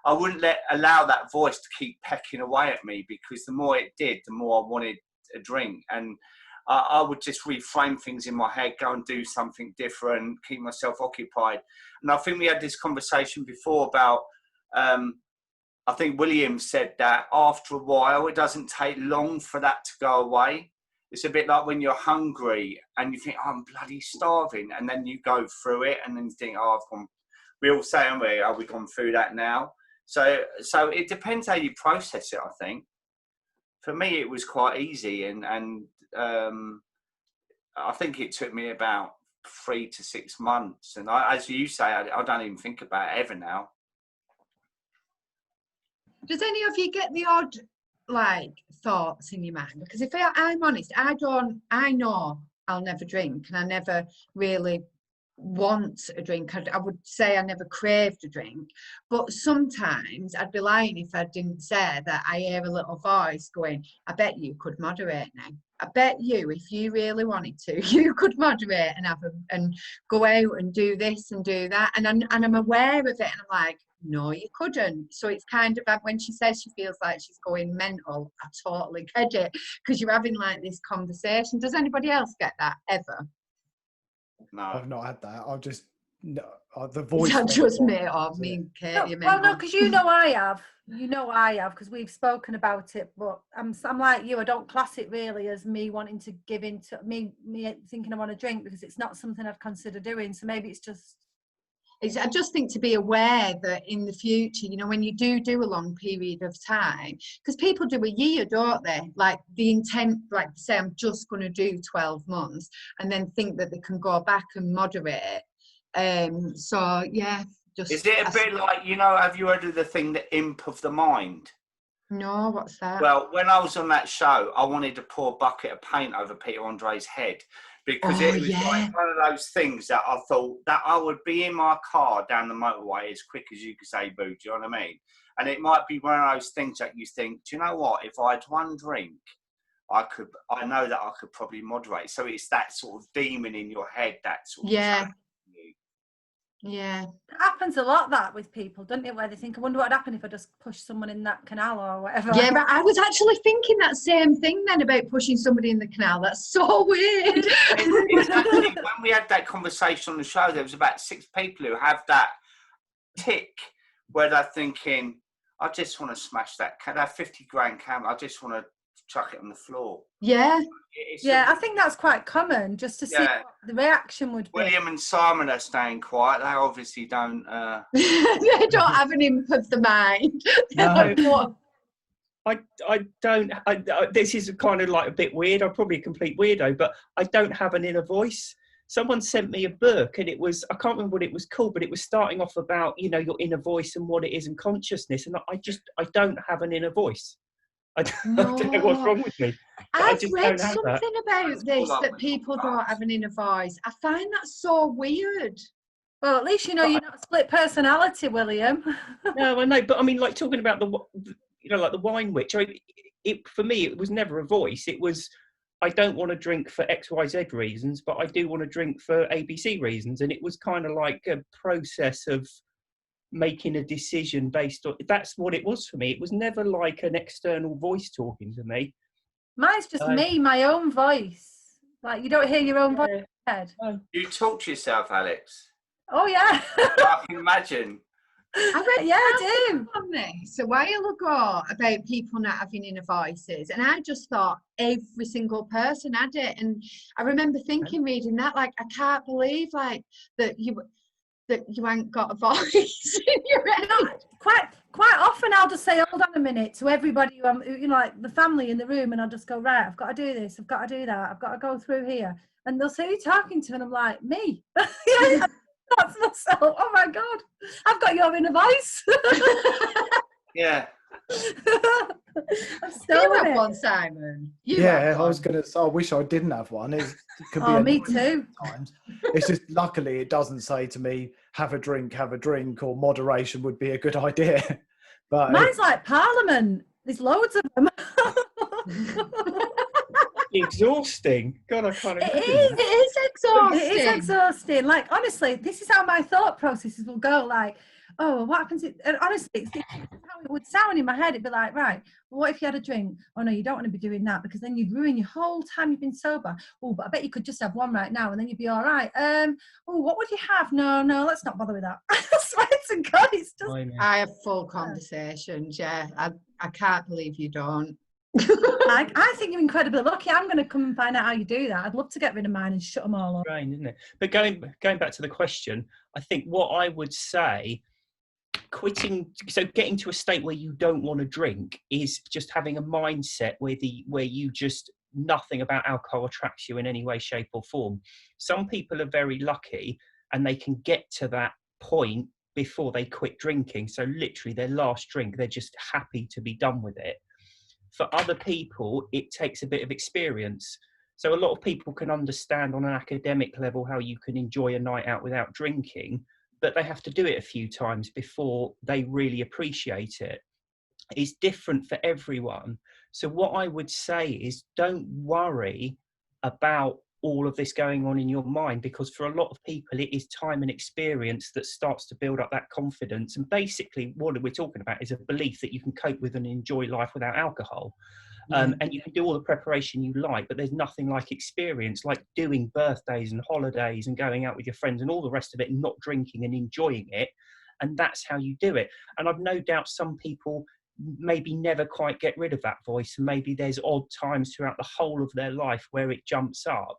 I wouldn't allow that voice to keep pecking away at me, because the more it did, the more I wanted a drink. And I would just reframe things in my head, go and do something different, keep myself occupied. And I think we had this conversation before about... I think William said that after a while, it doesn't take long for that to go away. It's a bit like when you're hungry and you think, oh, I'm bloody starving. And then you go through it and then you think, oh, we all say, aren't we, we've gone through that now. So it depends how you process it, I think. For me, it was quite easy. And I think it took me about 3 to 6 months. And as you say, I don't even think about it ever now. Does any of you get the odd thoughts in your mind? Because if I'm honest, I know I'll never drink, and I never really want a drink. I would say I never craved a drink, but sometimes I'd be lying if I didn't say that I hear a little voice going, I bet you could moderate now. I bet you, if you really wanted to, you could moderate and go out and do this and do that. And I'm aware of it, and I'm like, no, you couldn't. So it's kind of like when she says she feels like she's going mental, I totally get it, because you're having this conversation. Does anybody else get that ever? No, I've not had that. I've just the voice. Is that just me or me and Katie? No, because I have. I have, because we've spoken about it. But I'm like you. I don't class it really as me wanting to give in to me thinking I want to drink, because it's not something I've considered doing. So maybe it's just. I just think to be aware that in the future, when you do a long period of time, because people do a year, don't they? Like the intent, say, I'm just going to do 12 months and then think that they can go back and moderate. So, yeah. Is it a bit like, have you heard of the thing, the imp of the mind? No, what's that? Well, when I was on that show, I wanted to pour a bucket of paint over Peter Andre's head. Because it was like one of those things that I thought that I would be in my car down the motorway as quick as you could say boo, do you know what I mean? And it might be one of those things that you think, do you know what? If I had one drink, I know that I could probably moderate. So it's that sort of demon in your head that sort of Yeah. It happens a lot that with people, doesn't it? Where they think, I wonder what would happen if I just push someone in that canal or whatever. Yeah, but I was actually thinking that same thing then about pushing somebody in the canal. That's so weird. Exactly. When we had that conversation on the show, there was about 6 people who have that tick where they're thinking, I just want to smash that 50 grand camera. I just want to chuck it on the floor. Yeah. I think that's quite common, just to see what the reaction would be. William and Simon are staying quiet. They obviously don't. They don't have an imp of the mind. No. I don't. This is kind of like a bit weird. I'm probably a complete weirdo, but I don't have an inner voice. Someone sent me a book, and it was, I can't remember what it was called, but it was starting off about, you know, your inner voice and what it is and consciousness. And I don't have an inner voice. I don't know what's wrong with me. I've read something about this, that people don't have an inner voice. I find that so weird. Well, at least you know you're not a split personality, William. No, I know, but I mean, like talking about like the wine witch. For me, it was never a voice. It was, I don't want to drink for X, Y, Z reasons, but I do want to drink for ABC reasons. And it was kind of like a process of making a decision based on, that's what it was for me. It was never like an external voice talking to me. Mine's just me, my own voice. Like, you don't hear your own voice in your head. You talk to yourself, Alex? Oh, yeah. I can imagine. I do. On this a while ago about people not having inner voices, and I just thought every single person had it. And I remember thinking, reading that, like, I can't believe, like, that you ain't got a voice in your head. Quite often I'll just say, hold on a minute, to everybody who you know, like the family in the room, and I'll just go, right, I've got to do this, I've got to do that, I've got to go through here. And they'll say, who are you talking to? And I'm like, me. That's myself. Oh my God, I've got your inner voice. Yeah. You have one, Simon. I was going to say, I wish I didn't have one. It could be me too. Times. It's just, luckily, it doesn't say to me, have a drink, or moderation would be a good idea. But mine's like Parliament. There's loads of them. Exhausting. God, I can't imagine. It is exhausting. It is exhausting. Like, honestly, this is how my thought processes will go. Like, oh, what happens if, and honestly, it's how it would sound in my head. It'd be like, right, well, what if you had a drink? Oh no, you don't want to be doing that, because then you'd ruin your whole time you've been sober. Oh, but I bet you could just have one right now and then you'd be all right. Oh, what would you have? No, let's not bother with that. I swear to God, it's just... I have full conversations, yeah. I can't believe you don't. I think you're incredibly lucky. I'm going to come and find out how you do that. I'd love to get rid of mine and shut them all up. Right, isn't it? But going back to the question, I think what I would say, getting to a state where you don't want to drink is just having a mindset where you just, nothing about alcohol attracts you in any way, shape or form. Some people are very lucky and they can get to that point before they quit drinking. So literally their last drink, they're just happy to be done with it. For other people, it takes a bit of experience. So a lot of people can understand on an academic level how you can enjoy a night out without drinking, but they have to do it a few times before they really appreciate it. It's different for everyone. So what I would say is, don't worry about all of this going on in your mind, because for a lot of people it is time and experience that starts to build up that confidence. And basically what we're talking about is a belief that you can cope with and enjoy life without alcohol. And you can do all the preparation you like, but there's nothing like experience, like doing birthdays and holidays and going out with your friends and all the rest of it, and not drinking and enjoying it. And that's how you do it. And I've no doubt some people maybe never quite get rid of that voice, and maybe there's odd times throughout the whole of their life where it jumps up.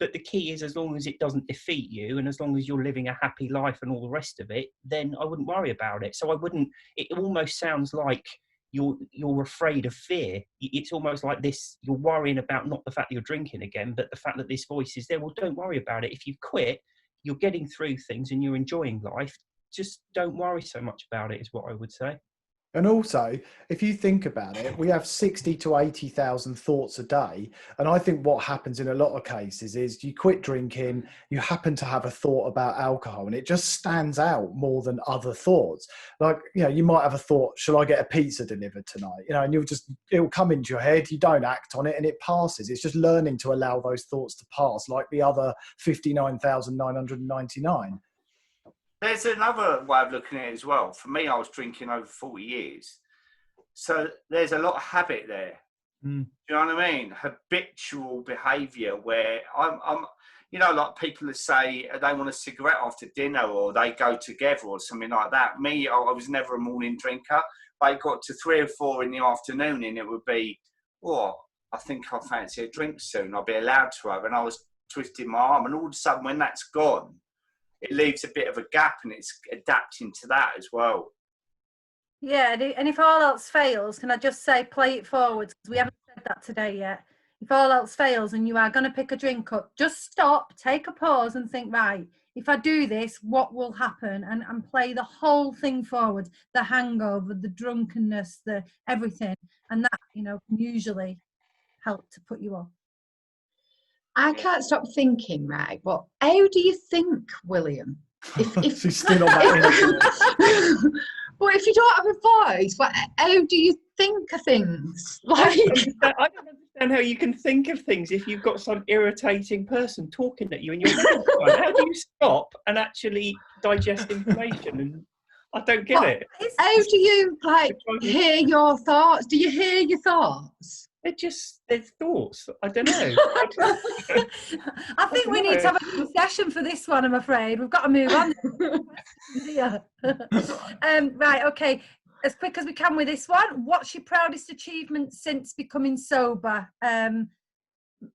But the key is, as long as it doesn't defeat you and as long as you're living a happy life and all the rest of it, then I wouldn't worry about it. So I wouldn't, it almost sounds like you're afraid of fear. It's almost like this, you're worrying about not the fact that you're drinking again, but the fact that this voice is there. Well, don't worry about it. If you quit, you're getting through things and you're enjoying life. Just don't worry so much about it, is what I would say. And also, if you think about it, we have 60 to 80,000 thoughts a day. And I think what happens in a lot of cases is you quit drinking, you happen to have a thought about alcohol, and it just stands out more than other thoughts. Like, you know, you might have a thought, shall I get a pizza delivered tonight? You know, and it'll come into your head, you don't act on it, and it passes. It's just learning to allow those thoughts to pass, like the other 59,999. There's another way of looking at it as well. For me, I was drinking over 40 years. So there's a lot of habit there. Do you know what I mean? Habitual behaviour where I'm you know, like people that say they want a cigarette after dinner or they go together or something like that. Me, I was never a morning drinker. I got to 3 or 4 in the afternoon and it would be, oh, I think I fancy a drink soon. I'll be allowed to have. And I was twisting my arm. And all of a sudden, when that's gone, it leaves a bit of a gap, and it's adapting to that as well. Yeah, and if all else fails, can I just say play it forward? Because we haven't said that today yet. If all else fails and you are going to pick a drink up, just stop, take a pause and think, right, if I do this, what will happen? And play the whole thing forward, the hangover, the drunkenness, the everything. And that, you know, can usually help to put you off. I can't stop thinking, right, but how do you think, William? If She's still on that. Well, if you don't have a voice, how do you think of things? Like, I don't understand how you can think of things if you've got some irritating person talking at you in your head. How do you stop and actually digest information? And I don't get it. How do you hear your thoughts? Do you hear your thoughts? They're thoughts. I don't know. I think we need to have a session for this one, I'm afraid. We've got to move on. Right, okay. As quick as we can with this one. What's your proudest achievement since becoming sober?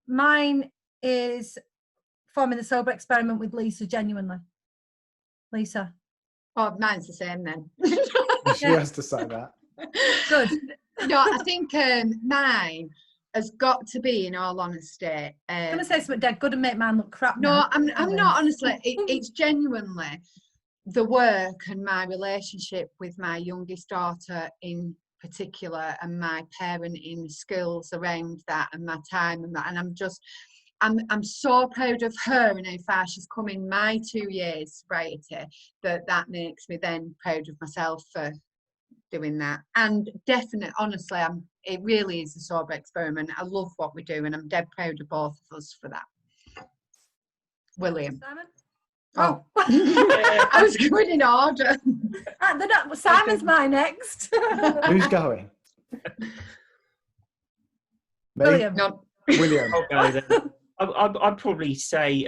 Mine is forming the sober experiment with Lisa, genuinely. Lisa? Oh, mine's the same then. She has to say that. Good. No, I think mine has got to be, in all honesty. I'm going to say something dead good and make mine look crap. No, now. I'm not, honestly. It's genuinely the work and my relationship with my youngest daughter in particular, and my parenting skills around that, and my time and that. And I'm so proud of her and how far she's come in my 2 years sobriety, that makes me then proud of myself for doing that. And definitely, honestly, it really is a sober experiment. I love what we do, and I'm dead proud of both of us for that. William. Simon? Oh, I was going in order. Simon's my next. Who's going? Me? William. No. William. I'll go then. I'd probably say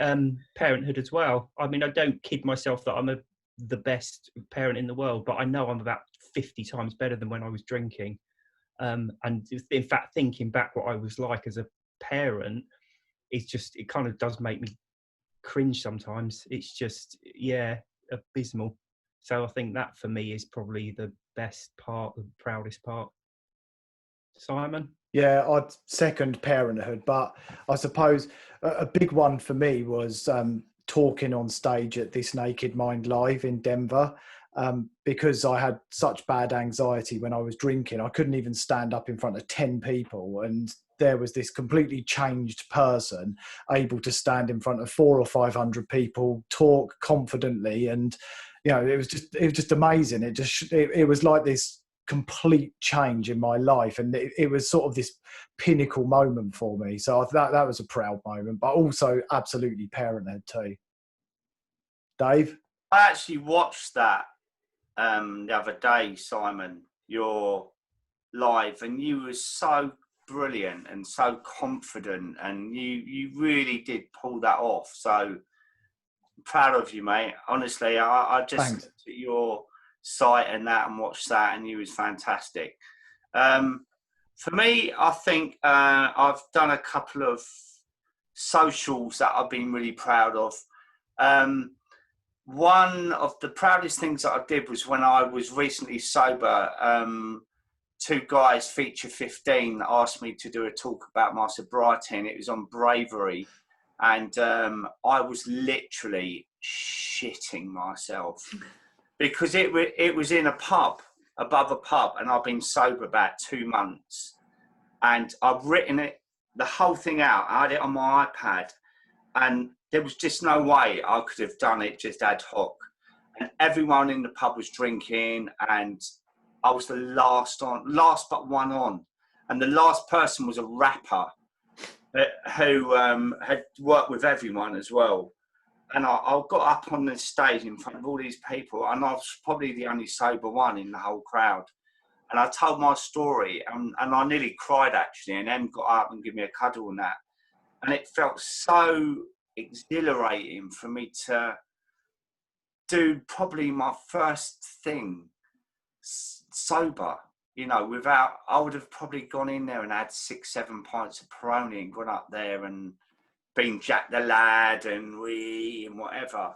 parenthood as well. I mean, I don't kid myself that I'm the best parent in the world, but I know I'm about 50 times better than when I was drinking. And in fact, thinking back what I was like as a parent, it kind of does make me cringe sometimes. It's just, yeah, abysmal. So I think that for me is probably the best part, the proudest part. Simon? Yeah, I'd second parenthood, but I suppose a big one for me was talking on stage at This Naked Mind Live in Denver, because I had such bad anxiety when I was drinking. I couldn't even stand up in front of 10 people, and there was this completely changed person able to stand in front of 400 or 500 people, talk confidently, and you know, it was just amazing. It was like this complete change in my life, and it was sort of this pinnacle moment for me. So that was a proud moment, but also absolutely parenthood too. Dave? I actually watched that the other day, Simon, your live, and you were so brilliant and so confident, and you really did pull that off. So I'm proud of you, mate. Honestly, I just looked at your site and watched that, and you was fantastic. For me, I think I've done a couple of socials that I've been really proud of. One of the proudest things that I did was when I was recently sober. 2 guys, Feature 15, asked me to do a talk about my sobriety, and it was on bravery. And I was literally shitting myself because it was in a pub, above a pub, and I've been sober about 2 months. And I've written the whole thing out. I had it on my iPad, and there was just no way I could have done it just ad hoc. And everyone in the pub was drinking, and I was the last but one on. And the last person was a rapper who had worked with everyone as well. And I got up on the stage in front of all these people, and I was probably the only sober one in the whole crowd. And I told my story, and I nearly cried actually, and Em got up and gave me a cuddle and that. And it felt so exhilarating for me to do probably my first thing sober, you know, without, I would have probably gone in there and had 6-7 pints of Peroni and gone up there and been Jack the Lad and whatever.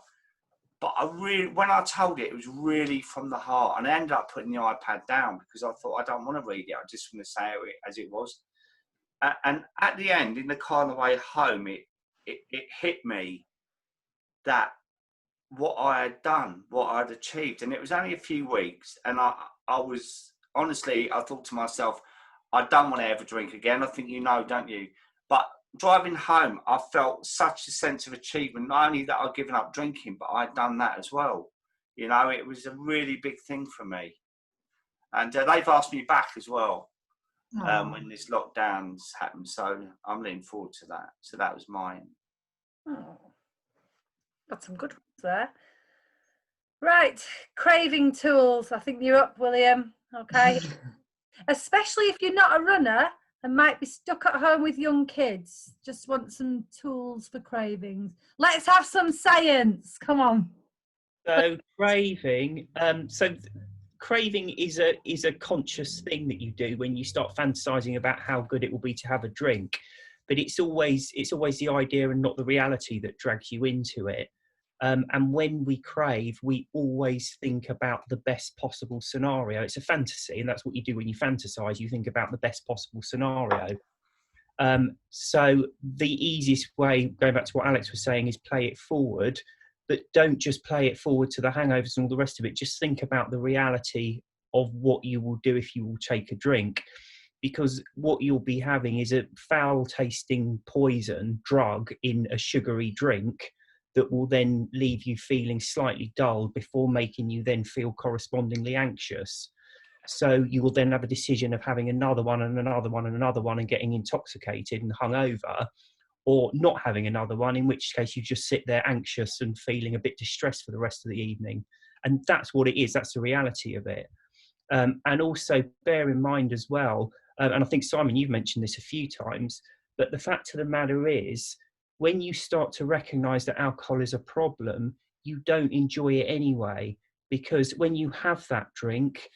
But I really, when I told it was really from the heart, and I ended up putting the iPad down because I thought, I don't want to read it, I just want to say it as it was. And at the end, in the car on the way home, it hit me that what I had done, what I'd achieved, and it was only a few weeks, and I was, honestly, I thought to myself, I don't want to ever drink again. I think you know, don't you? But driving home, I felt such a sense of achievement, not only that I'd given up drinking, but I'd done that as well. You know, it was a really big thing for me. And they've asked me back as well when this lockdowns happened. So I'm looking forward to that. So that was mine. Oh, got some good ones there. Right, craving tools. I think you're up, William. Okay. Especially if you're not a runner and might be stuck at home with young kids. Just want some tools for cravings. Let's have some science. Come on. So craving. Craving is a conscious thing that you do when you start fantasizing about how good it will be to have a drink, but it's always the idea and not the reality that drags you into it. And when we crave, we always think about the best possible scenario. It's a fantasy, and that's what you do when you fantasize. You think about the best possible scenario. So the easiest way, going back to what Alex was saying, is play it forward, but don't just play it forward to the hangovers and all the rest of it. Just think about the reality of what you will do if you will take a drink, because what you'll be having is a foul-tasting poison drug in a sugary drink that will then leave you feeling slightly dull before making you then feel correspondingly anxious. So you will then have a decision of having another one and another one and another one and getting intoxicated and hungover, or not having another one, in which case you just sit there anxious and feeling a bit distressed for the rest of the evening. And that's what it is. That's the reality of it. And also bear in mind as well, and I think, Simon, you've mentioned this a few times, but the fact of the matter is, when you start to recognise that alcohol is a problem, you don't enjoy it anyway, because when you have that drink,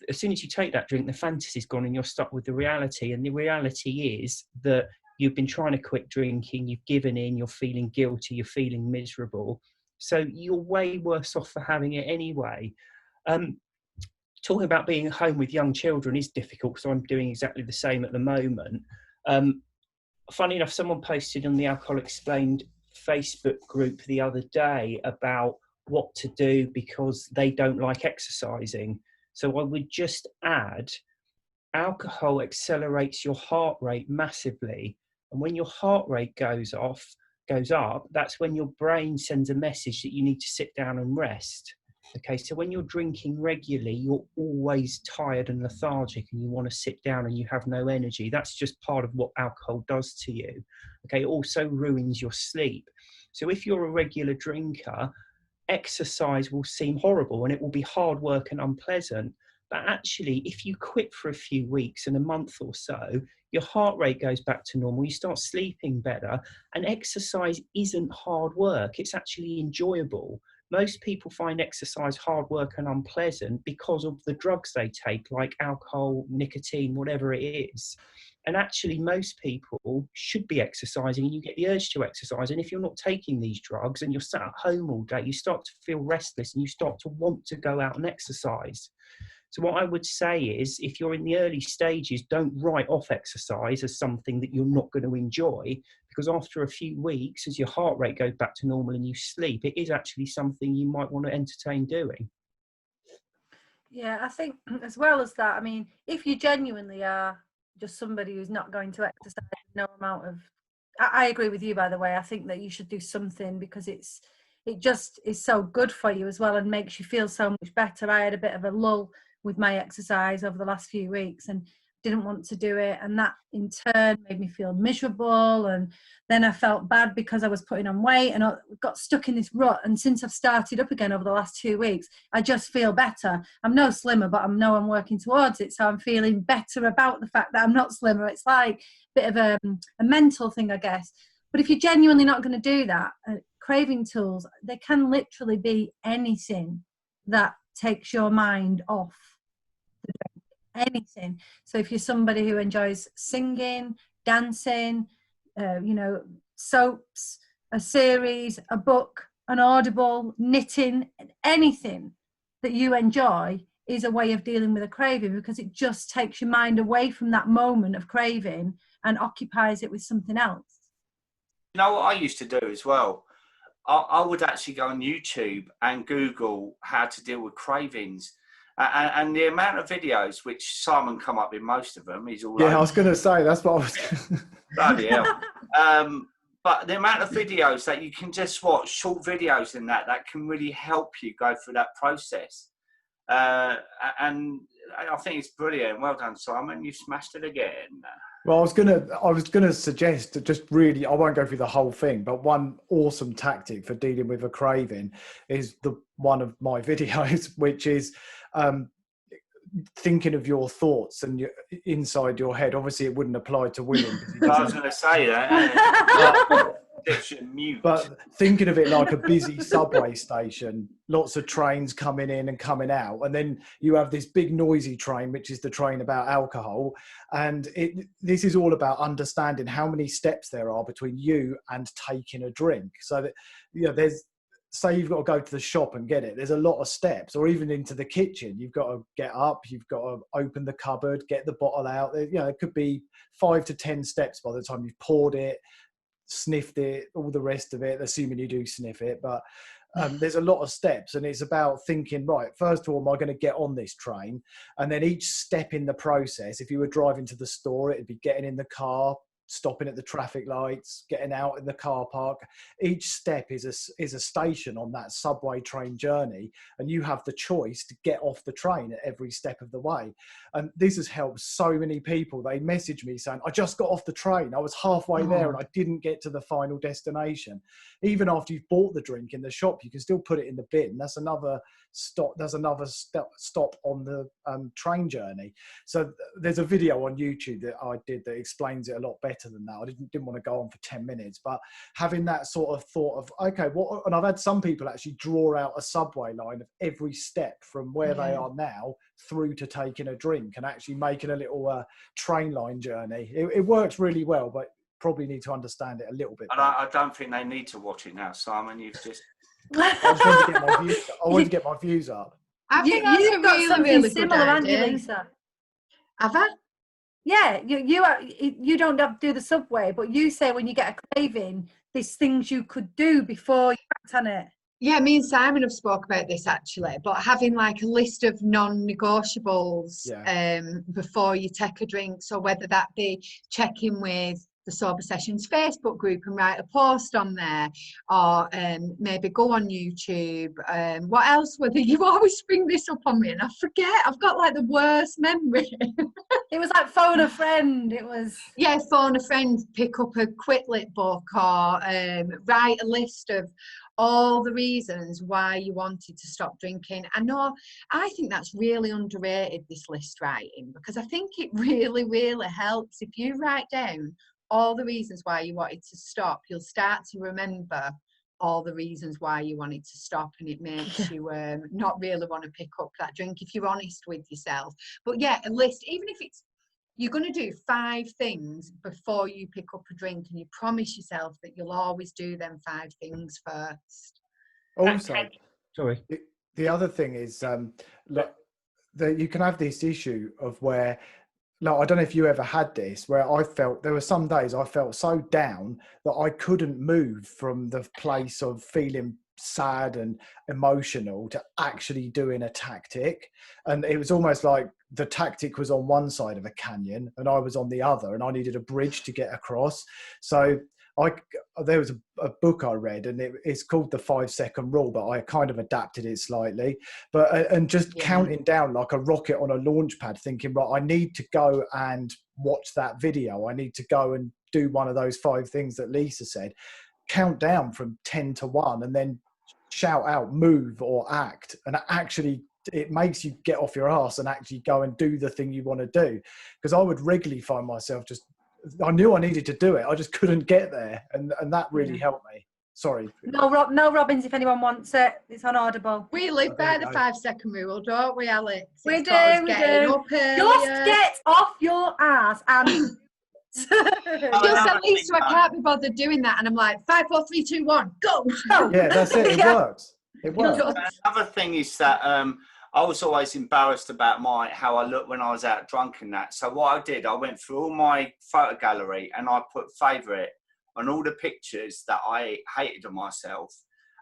as soon as you take that drink, the fantasy's gone and you're stuck with the reality. And the reality is that you've been trying to quit drinking, you've given in, you're feeling guilty, you're feeling miserable. So you're way worse off for having it anyway. Talking about being at home with young children is difficult, because I'm doing exactly the same at the moment. Funny enough, someone posted on the Alcohol Explained Facebook group the other day about what to do because they don't like exercising. So I would just add, alcohol accelerates your heart rate massively. And when your heart rate goes up, that's when your brain sends a message that you need to sit down and rest. Okay, so when you're drinking regularly, you're always tired and lethargic and you want to sit down and you have no energy. That's just part of what alcohol does to you. Okay, it also ruins your sleep. So if you're a regular drinker, exercise will seem horrible and it will be hard work and unpleasant. But actually, if you quit for a few weeks and a month or so, your heart rate goes back to normal, you start sleeping better, and exercise isn't hard work, it's actually enjoyable. Most people find exercise hard work and unpleasant because of the drugs they take, like alcohol, nicotine, whatever it is. And actually, most people should be exercising, and you get the urge to exercise. And if you're not taking these drugs and you're sat at home all day, you start to feel restless and you start to want to go out and exercise. So what I would say is, if you're in the early stages, don't write off exercise as something that you're not going to enjoy, because after a few weeks, as your heart rate goes back to normal and you sleep, it is actually something you might want to entertain doing. Yeah, I think as well as that, I mean, if you genuinely are just somebody who's not going to exercise no amount of, I agree with you, by the way. I think that you should do something, because it just is so good for you as well and makes you feel so much better. I had a bit of a lull with my exercise over the last few weeks and didn't want to do it, and that in turn made me feel miserable, and then I felt bad because I was putting on weight and I got stuck in this rut. And since I've started up again over the last 2 weeks, I just feel better. I'm no slimmer, but I know I'm working towards it, so I'm feeling better about the fact that I'm not slimmer. It's like a bit of a mental thing, I guess. But if you're genuinely not going to do that, craving tools, they can literally be anything that takes your mind off anything. So if you're somebody who enjoys singing, dancing, you know, soaps, a series, a book, an audible, knitting, anything that you enjoy is a way of dealing with a craving, because it just takes your mind away from that moment of craving and occupies it with something else. You know what I used to do as well? I would actually go on YouTube and Google how to deal with cravings. And the amount of videos, which Simon come up with most of them, he's all Yeah, over. I was going to say, that's what I was Bloody hell. But the amount of videos that you can just watch, short videos and that can really help you go through that process. And I think it's brilliant. Well done, Simon. You smashed it again. Well, I was gonna suggest that just really, I won't go through the whole thing, but one awesome tactic for dealing with a craving is one of my videos, which is thinking of your thoughts and inside your head. Obviously, it wouldn't apply to William. I was going to say that. But thinking of it like a busy subway station, lots of trains coming in and coming out, and then you have this big noisy train, which is the train about alcohol, and this is all about understanding how many steps there are between you and taking a drink. So that, you know, say you've got to go to the shop and get it, there's a lot of steps, or even into the kitchen. You've got to get up, you've got to open the cupboard, get the bottle out. You know, it could be 5 to 10 steps by the time you've poured it, sniffed it, all the rest of it, assuming you do sniff it. But there's a lot of steps, and it's about thinking, right, first of all, am I going to get on this train? And then each step in the process, if you were driving to the store, it'd be getting in the car, stopping at the traffic lights, getting out in the car park. Each step is a station on that subway train journey, and you have the choice to get off the train at every step of the way. And this has helped so many people. They message me saying, I just got off the train, I was halfway there and I didn't get to the final destination. Even after you've bought the drink in the shop, you can still put it in the bin. That's another stop. There's another stop on the train journey. So there's a video on YouTube that I did that explains it a lot better than that. I didn't want to go on for 10 minutes, but having that sort of thought of, okay, what, and I've had some people actually draw out a subway line of every step from where they are now through to taking a drink, and actually making a little train line journey. It works really well, but probably need to understand it a little bit. And I don't think they need to watch it now, Simon. You've just... I just wanted to get my views. I wanted to get my views up. I think that's a really similar, good idea. haven't you, Lisa? Have I? Yeah, you don't have to do the subway, but you say when you get a craving, there's things you could do before you act on it. Yeah, me and Simon have spoke about this actually, but having like a list of non-negotiables before you take a drink. So whether that be checking with the Sober Sessions Facebook group and write a post on there, or maybe go on YouTube. What else were there? You always bring this up on me and I forget. I've got like the worst memory. It was like phone a friend. It was... Yeah, phone a friend, pick up a Quitlet book, or write a list of all the reasons why you wanted to stop drinking. I think that's really underrated, this list writing, because I think it really, really helps. If you write down all the reasons why you wanted to stop, you'll start to remember all the reasons why you wanted to stop, and it makes you not really want to pick up that drink if you're honest with yourself. But yeah, a list, even if it's you're going to do 5 things before you pick up a drink, and you promise yourself that you'll always do them 5 things first. Also, sorry, the other thing is that you can have this issue of where, like, I don't know if you ever had this, where I felt there were some days I felt so down that I couldn't move from the place of feeling sad and emotional to actually doing a tactic. And it was almost like the tactic was on one side of a canyon and I was on the other, and I needed a bridge to get across. So there was a book I read, and it's called The 5-Second Rule, but I kind of adapted it slightly. But and just counting down like a rocket on a launch pad, thinking, right, I need to go and watch that video. I need to go and do one of those 5 things that Lisa said. Count down from 10 to 1, and then shout out, move or act, and actually it makes you get off your ass and actually go and do the thing you want to do. Because I would regularly find myself I knew I needed to do it, I just couldn't get there, and that really helped me. Sorry. No, no Robbins, if anyone wants it. It's on Audible. We live by the 5-second rule, don't we, Alex? We It's do, got us we getting do. up earlier. Just get off your ass and... Just at least so I can't be bothered doing that, and I'm like 5, 4, 3, 2, 1, go. Yeah, that's it. It works. It works. Another thing is that I was always embarrassed about how I looked when I was out drunk and that. So what I did, I went through all my photo gallery and I put favourite on all the pictures that I hated of myself.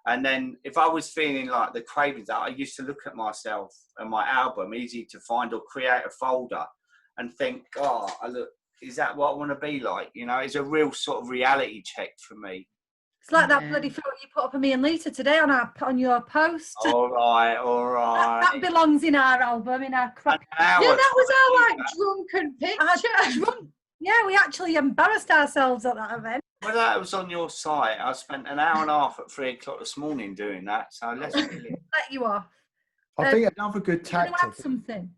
And then if I was feeling like the cravings, I used to look at myself and my album, easy to find, or create a folder and think, oh, is that what I want to be like? You know, it's a real sort of reality check for me. It's like that bloody photo you put up of me and Lisa today on your post. All right. That belongs in our album, in our crap. Yeah, that was our like drunken picture. Yeah, we actually embarrassed ourselves at that event. Well, that was on your site. I spent an hour and a half at 3 o'clock this morning doing that. So let's really let you off. I think another good tactic. Add something.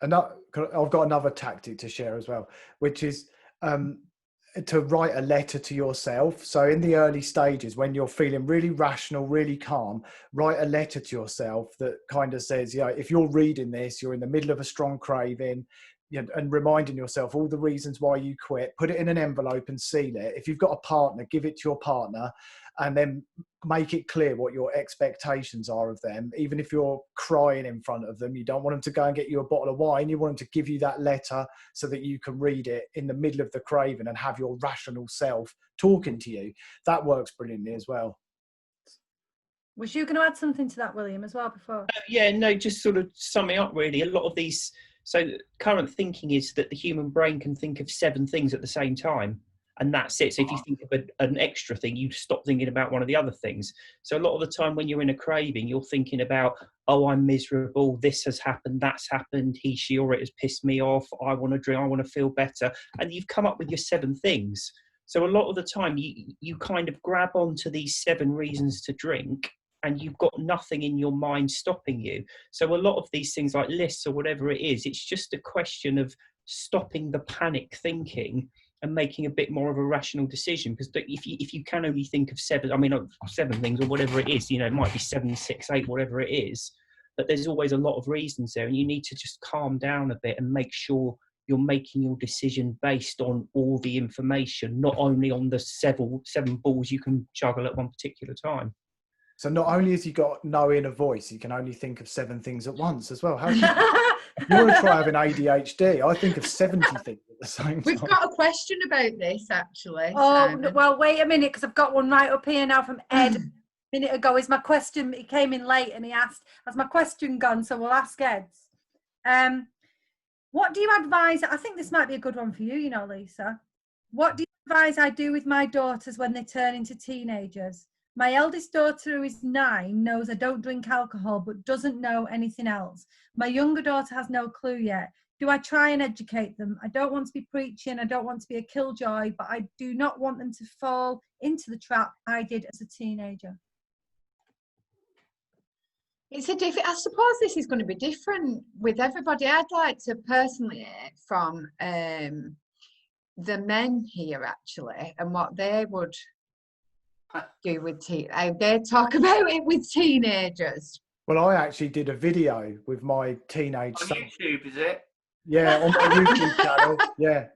I've got another tactic to share as well, which is to write a letter to yourself. So in the early stages, when you're feeling really rational, really calm, write a letter to yourself that kind of says, if you're reading this, you're in the middle of a strong craving, and reminding yourself all the reasons why you quit. Put it in an envelope and seal it. If you've got a partner, give it to your partner, and then make it clear what your expectations are of them. Even if you're crying in front of them, you don't want them to go and get you a bottle of wine. You want them to give you that letter so that you can read it in the middle of the craving and have your rational self talking to you. That works brilliantly as well. Was you going to add something to that, William, as well before? Yeah, no, just sort of summing up really. A lot of these, so current thinking is that the human brain can think of 7 things at the same time. And that's it. So if you think of an extra thing, you stop thinking about one of the other things. So a lot of the time when you're in a craving, you're thinking about, oh, I'm miserable. This has happened. That's happened. He, she, or it has pissed me off. I want to drink. I want to feel better. And you've come up with your 7 things. So a lot of the time you kind of grab onto these 7 reasons to drink, and you've got nothing in your mind stopping you. So a lot of these things like lists or whatever it is, it's just a question of stopping the panic thinking and making a bit more of a rational decision. Because if you can only think of 7 things or whatever it is, it might be 7, 6, 8, whatever it is, but there's always a lot of reasons there, and you need to just calm down a bit and make sure you're making your decision based on all the information, not only on the 7 balls you can juggle at one particular time. So not only has he got no inner voice, he can only think of 7 things at once as well. You want to try having ADHD? I think of 70 things at the same time. We've got a question about this, actually. Oh, Simon. well, wait a minute, because I've got one right up here now from Ed. A minute ago is my question. He came in late and he asked, has my question gone? So we'll ask Ed's. What do you advise? I think this might be a good one for you, Lisa. What do you advise I do with my daughters when they turn into teenagers? My eldest daughter, who is 9, knows I don't drink alcohol, but doesn't know anything else. My younger daughter has no clue yet. Do I try and educate them? I don't want to be preaching. I don't want to be a killjoy, but I do not want them to fall into the trap I did as a teenager. I suppose this is going to be different with everybody. I'd like to personally hear from the men here, actually, and what they would do with they talk about it with teenagers. Well, I actually did a video with my teenage son. On YouTube, is it? Yeah, on my YouTube channel. Yeah,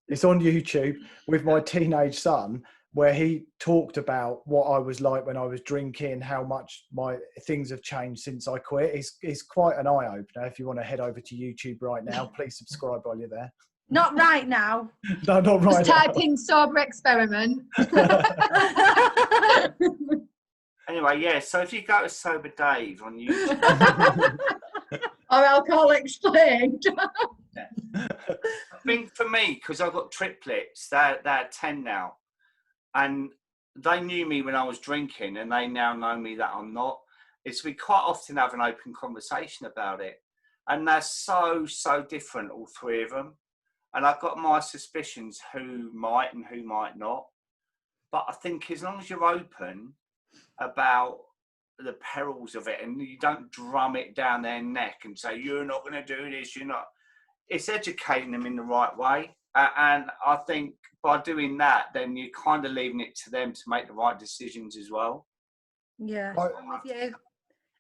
it's on YouTube with my teenage son, where he talked about what I was like when I was drinking, how much my things have changed since I quit. It's quite an eye-opener. If you want to head over to YouTube right now, please subscribe while you're there. Not right now. No, not right now. Just type in sober experiment. Anyway, yeah, so if you go to Sober Dave on YouTube. Or Alcohol Explained. I think for me, because I've got triplets, they're 10 now. And they knew me when I was drinking, and they now know me that I'm not. We quite often have an open conversation about it. And they're so different, all 3 of them. And I've got my suspicions who might and who might not. But I think as long as you're open about the perils of it and you don't drum it down their neck and say, you're not going to do this, you're not. It's educating them in the right way. And I think by doing that, then you're kind of leaving it to them to make the right decisions as well. Yeah, I'm with you.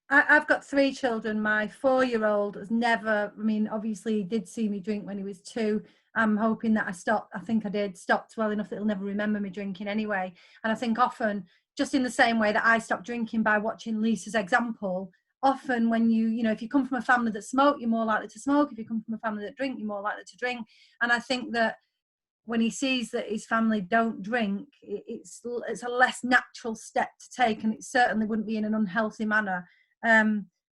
I've got 3 children. My 4-year-old has never, I mean, obviously he did see me drink when he was 2. I'm hoping that I stopped. I think I did stopped well enough that he'll never remember me drinking anyway. And I think often, just in the same way that I stopped drinking by watching Lisa's example, often when you know, if you come from a family that smoke, you're more likely to smoke. If you come from a family that drink, you're more likely to drink. And I think that when he sees that his family don't drink, it's a less natural step to take, and it certainly wouldn't be in an unhealthy manner.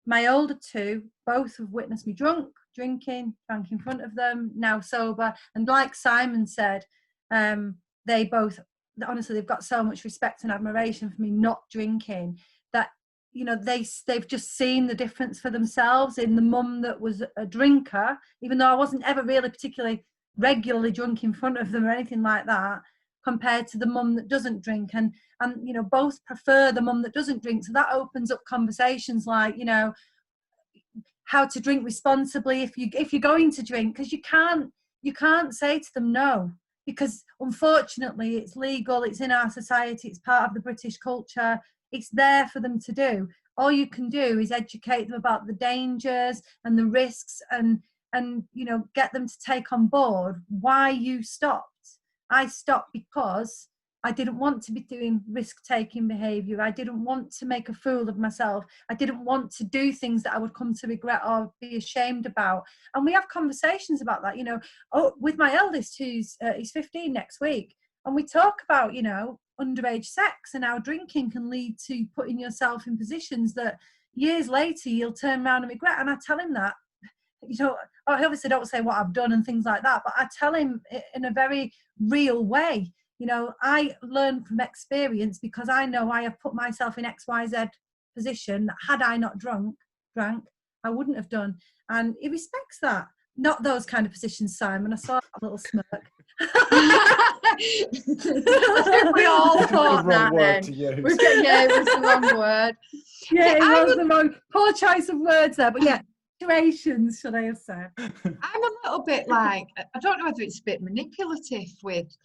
My older 2 both have witnessed me drinking, drank in front of them, now sober, and like Simon said, they both, honestly, they've got so much respect and admiration for me not drinking, that, you know, they've just seen the difference for themselves in the mum that was a drinker, even though I wasn't ever really particularly regularly drunk in front of them or anything like that, compared to the mum that doesn't drink, and you know, both prefer the mum that doesn't drink. So that opens up conversations like, you know, how to drink responsibly if you're going to drink, because you can't say to them no, because unfortunately it's legal, it's in our society, it's part of the British culture, it's there for them to do. All you can do is educate them about the dangers and the risks, and you know, get them to take on board why you stopped. I stopped because I didn't want to be doing risk-taking behaviour. I didn't want to make a fool of myself. I didn't want to do things that I would come to regret or be ashamed about. And we have conversations about that, you know, with my eldest, who's he's 15 next week. And we talk about, you know, underage sex and how drinking can lead to putting yourself in positions that years later you'll turn around and regret. And I tell him that, you know, I obviously don't say what I've done and things like that, but I tell him in a very real way. You know, I learn from experience, because I know I have put myself in XYZ position that had I not drank, I wouldn't have done. And he respects that. Not those kind of positions, Simon. I saw a little smirk. I think we all thought that then. Yeah, it was the wrong word. Yeah, it was the wrong, poor choice of words there, but yeah. Situations, should I have said. I'm a little bit like, I don't know whether it's a bit manipulative with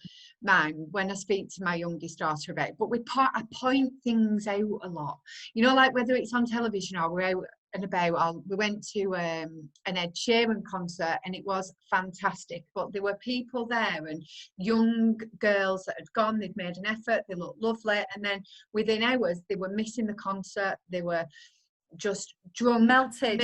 mine when I speak to my youngest daughter about it, but I point things out a lot. You know, like whether it's on television or we're out and about. We went to an Ed Sheeran concert and it was fantastic, but there were people there and young girls that had gone, they'd made an effort, they looked lovely, and then within hours they were missing the concert, they were just drunk, melted.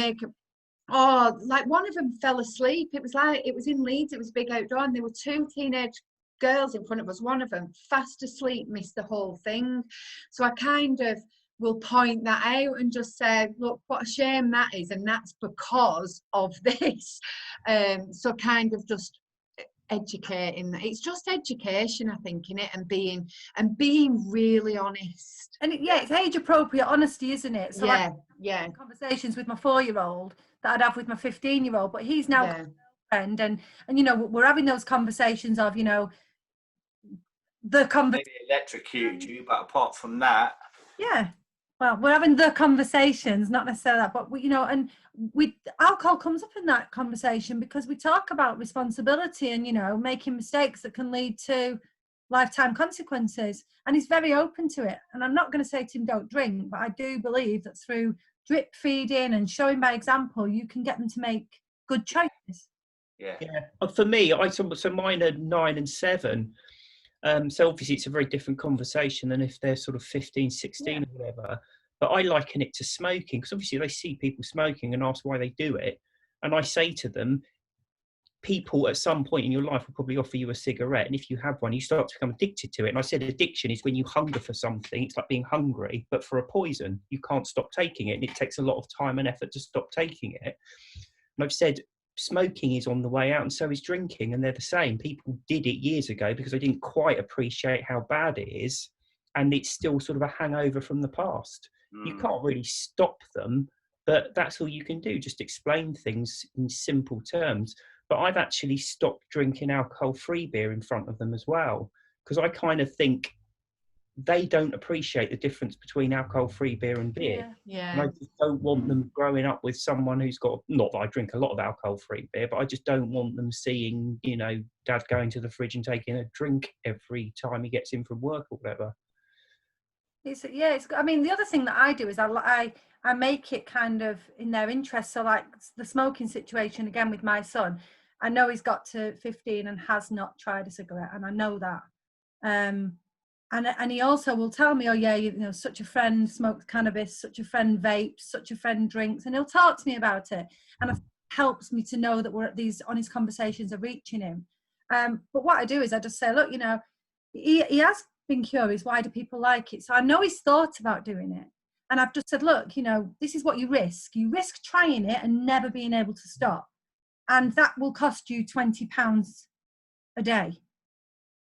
Oh, like one of them fell asleep. It was in Leeds, it was big outdoor, and there were 2 teenage girls in front of us. One of them fast asleep, missed the whole thing. So I kind of will point that out and just say, look, what a shame that is, and that's because of this. So kind of just educating. It's just education, I think, in it, and being really honest. And it's age appropriate honesty, isn't it? So yeah. Conversations with my 4-year-old that I'd have with my 15-year-old, but he's now got a friend, and you know, we're having those conversations of, you know, maybe electrocute you, but apart from that, well, we're having the conversations, not necessarily that, but we, you know, and alcohol comes up in that conversation because we talk about responsibility and, you know, making mistakes that can lead to lifetime consequences, and he's very open to it. And I'm not going to say to him don't drink, but I do believe that through drip feeding and showing by example, you can get them to make good choices. Yeah. For me, so mine are 9 and 7. So obviously it's a very different conversation than if they're sort of 15, 16 or whatever. But I liken it to smoking, because obviously they see people smoking and ask why they do it. And I say to them, people at some point in your life will probably offer you a cigarette, and if you have one, you start to become addicted to it. And I said addiction is when you hunger for something. It's like being hungry, but for a poison. You can't stop taking it, and it takes a lot of time and effort to stop taking it. And I've said smoking is on the way out, and so is drinking, and they're the same. People did it years ago because they didn't quite appreciate how bad it is, and it's still sort of a hangover from the past. You can't really stop them, but that's all you can do, just explain things in simple terms. But I've actually stopped drinking alcohol-free beer in front of them as well, because I kind of think they don't appreciate the difference between alcohol-free beer and beer. Yeah. And I just don't want them growing up with someone who's got, not that I drink a lot of alcohol-free beer, but I just don't want them seeing, you know, dad going to the fridge and taking a drink every time he gets in from work or whatever. I mean, the other thing that I do is I make it kind of in their interest. So like the smoking situation again with my son, I know he's got to 15 and has not tried a cigarette, and I know that. And he also will tell me, oh yeah, you know, such a friend smokes cannabis, such a friend vapes, such a friend drinks, and he'll talk to me about it, and it helps me to know that these honest conversations are reaching him. But what I do is I just say, look, you know, he has been curious, why do people like it? So I know he's thought about doing it, and I've just said, look, you know, this is what you risk trying it and never being able to stop, and that will cost you £20 a day.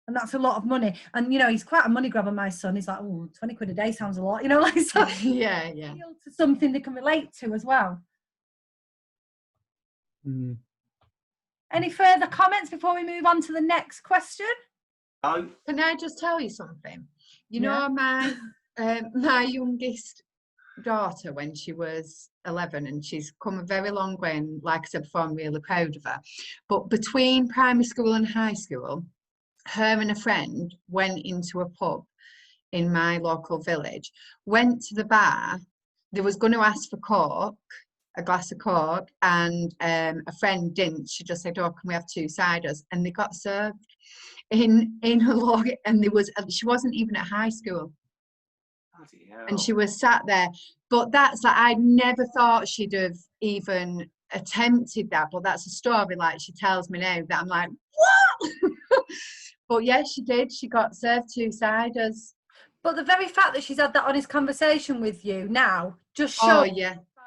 And that's a lot of money. And, you know, he's quite a money grabber, my son. He's like, oh, 20 quid a day sounds a lot, you know, like, so yeah. To something they can relate to as well. Mm. Any further comments before we move on to the next question? Oh. Can I just tell you something? You know, my youngest daughter, when she was 11, and she's come a very long way, and like I said before, I'm really proud of her. But between primary school and high school, her and a friend went into a pub in my local village, went to the bar. They was going to ask for Coke, a glass of Coke, and a friend didn't. She just said, oh, can we have 2 ciders? And they got served in a log, and she wasn't even at high school. And she was sat there. But that's like, I never thought she'd have even attempted that, but that's a story like she tells me now that I'm like, what? But yeah, she did. She got served 2 ciders. But the very fact that she's had that honest conversation with you now just shows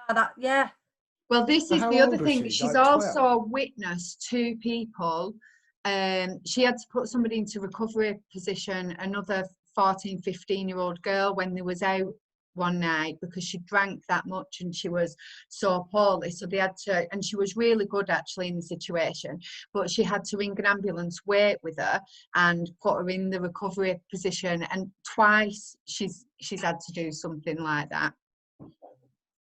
that, yeah. Well, this is the other thing. She's like also a witness to people. She had to put somebody into recovery position, another 14, 15-year-old girl, when they was out one night because she drank that much and she was so poorly, so they had to, and she was really good actually in the situation, but she had to ring an ambulance, wait with her and put her in the recovery position, and twice she's had to do something like that.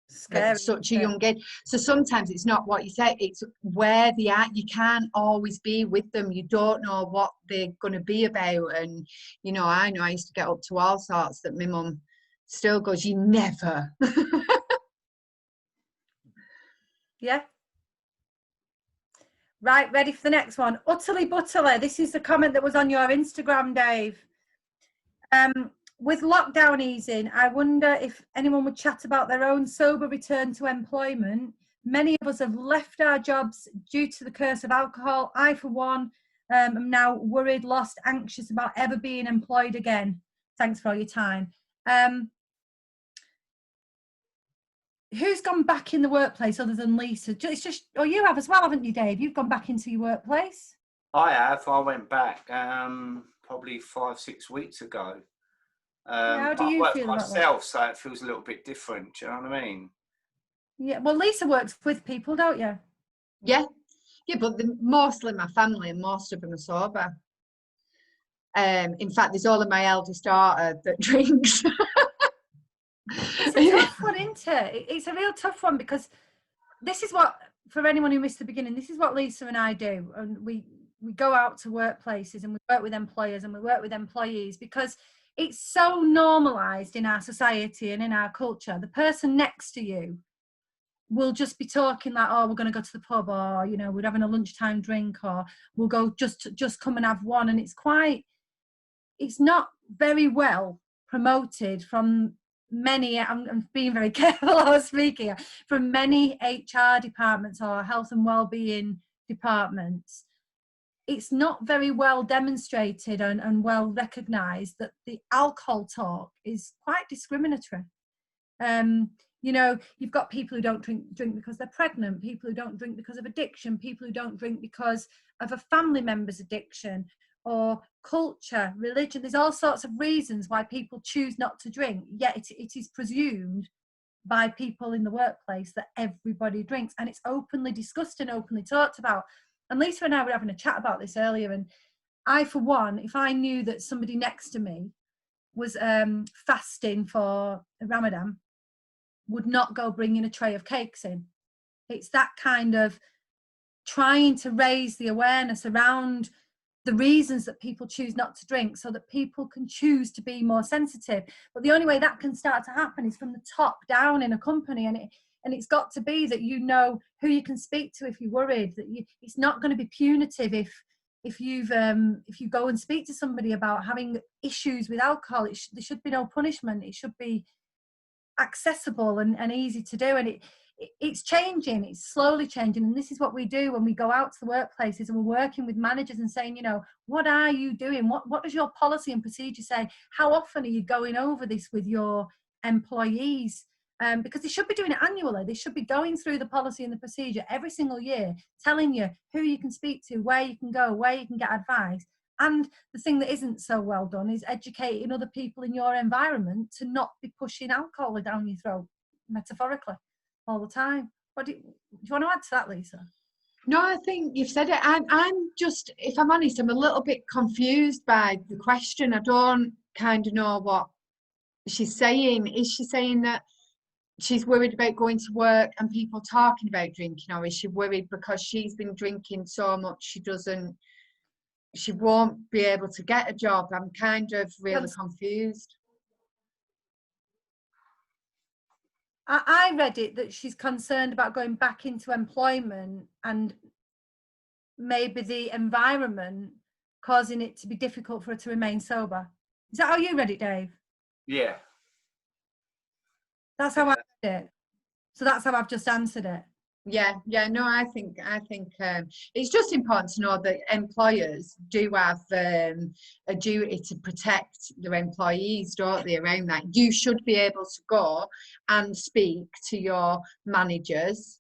Scary, at such a young age. So sometimes it's not what you say, it's where they are. You can't always be with them. You don't know what they're going to be about. And you know I used to get up to all sorts that my mum still goes, you never. Yeah. Right, ready for the next one. Utterly butterly. This is the comment that was on your Instagram, Dave. With lockdown easing, I wonder if anyone would chat about their own sober return to employment. Many of us have left our jobs due to the curse of alcohol. I, for one, am now worried, lost, anxious about ever being employed again. Thanks for all your time. Who's gone back in the workplace other than Lisa? It's just, or you have as well, haven't you, Dave? You've gone back into your workplace. I have. I went back probably 5-6 weeks ago. How do you feel about myself, so it feels a little bit different. Do you know what I mean? Yeah. Well, Lisa works with people, don't you? Yeah, but mostly my family, and most of them are sober. In fact, there's only my eldest daughter that drinks. It's a tough one, isn't it? It's a real tough one, because this is what, for anyone who missed the beginning, this is what Lisa and I do. And we go out to workplaces and we work with employers and we work with employees, because it's so normalised in our society and in our culture. The person next to you will just be talking like, oh, we're going to go to the pub, or, you know, we're having a lunchtime drink, or we'll go just come and have one. And it's not very well promoted from many, I'm being very careful how I'm speaking, from many HR departments or health and wellbeing departments. It's not very well demonstrated and well recognised that the alcohol talk is quite discriminatory. You know, you've got people who don't drink because they're pregnant, people who don't drink because of addiction, people who don't drink because of a family member's addiction, or culture, religion. There's all sorts of reasons why people choose not to drink, yet it is presumed by people in the workplace that everybody drinks, and it's openly discussed and openly talked about. And Lisa and I were having a chat about this earlier, and I, for one, if I knew that somebody next to me was fasting for Ramadan would not go bringing a tray of cakes in. It's that kind of trying to raise the awareness around the reasons that people choose not to drink, so that people can choose to be more sensitive. But the only way that can start to happen is from the top down in a company, and it's got to be that you know who you can speak to if you're worried. That it's not going to be punitive if you go and speak to somebody about having issues with alcohol. There should be no punishment. It should be accessible and easy to do, and it's changing. It's slowly changing, and this is what we do when we go out to the workplaces and we're working with managers and saying, you know, what are you doing? What does your policy and procedure say? How often are you going over this with your employees? Because they should be doing it annually. They should be going through the policy and the procedure every single year, telling you who you can speak to, where you can go, where you can get advice. And the thing that isn't so well done is educating other people in your environment to not be pushing alcohol down your throat, metaphorically, all the time. Do you want to add to that, Lisa? No, I think you've said it. I'm just, if I'm honest, I'm a little bit confused by the question. I don't kind of know what she's saying. Is she saying that she's worried about going to work and people talking about drinking, or is she worried because she's been drinking so much she won't be able to get a job? I'm kind of really confused. I read it that she's concerned about going back into employment and maybe the environment causing it to be difficult for her to remain sober. Is that how you read it, Dave? Yeah. That's how I read it. So that's how I've just answered it. Yeah, no, I think it's just important to know that employers do have a duty to protect their employees, don't they, around that. You should be able to go and speak to your managers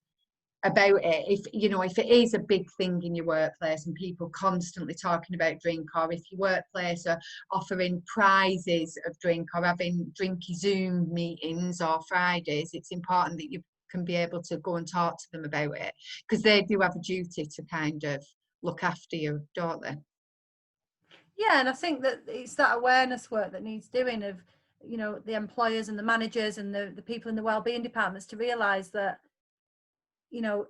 about it if it is a big thing in your workplace and people constantly talking about drink, or if your workplace are offering prizes of drink or having drinky Zoom meetings or Fridays. It's important that you can be able to go and talk to them about it, because they do have a duty to kind of look after you, don't they? Yeah, and I think that it's that awareness work that needs doing of, you know, the employers and the managers and the people in the wellbeing departments to realise that, you know,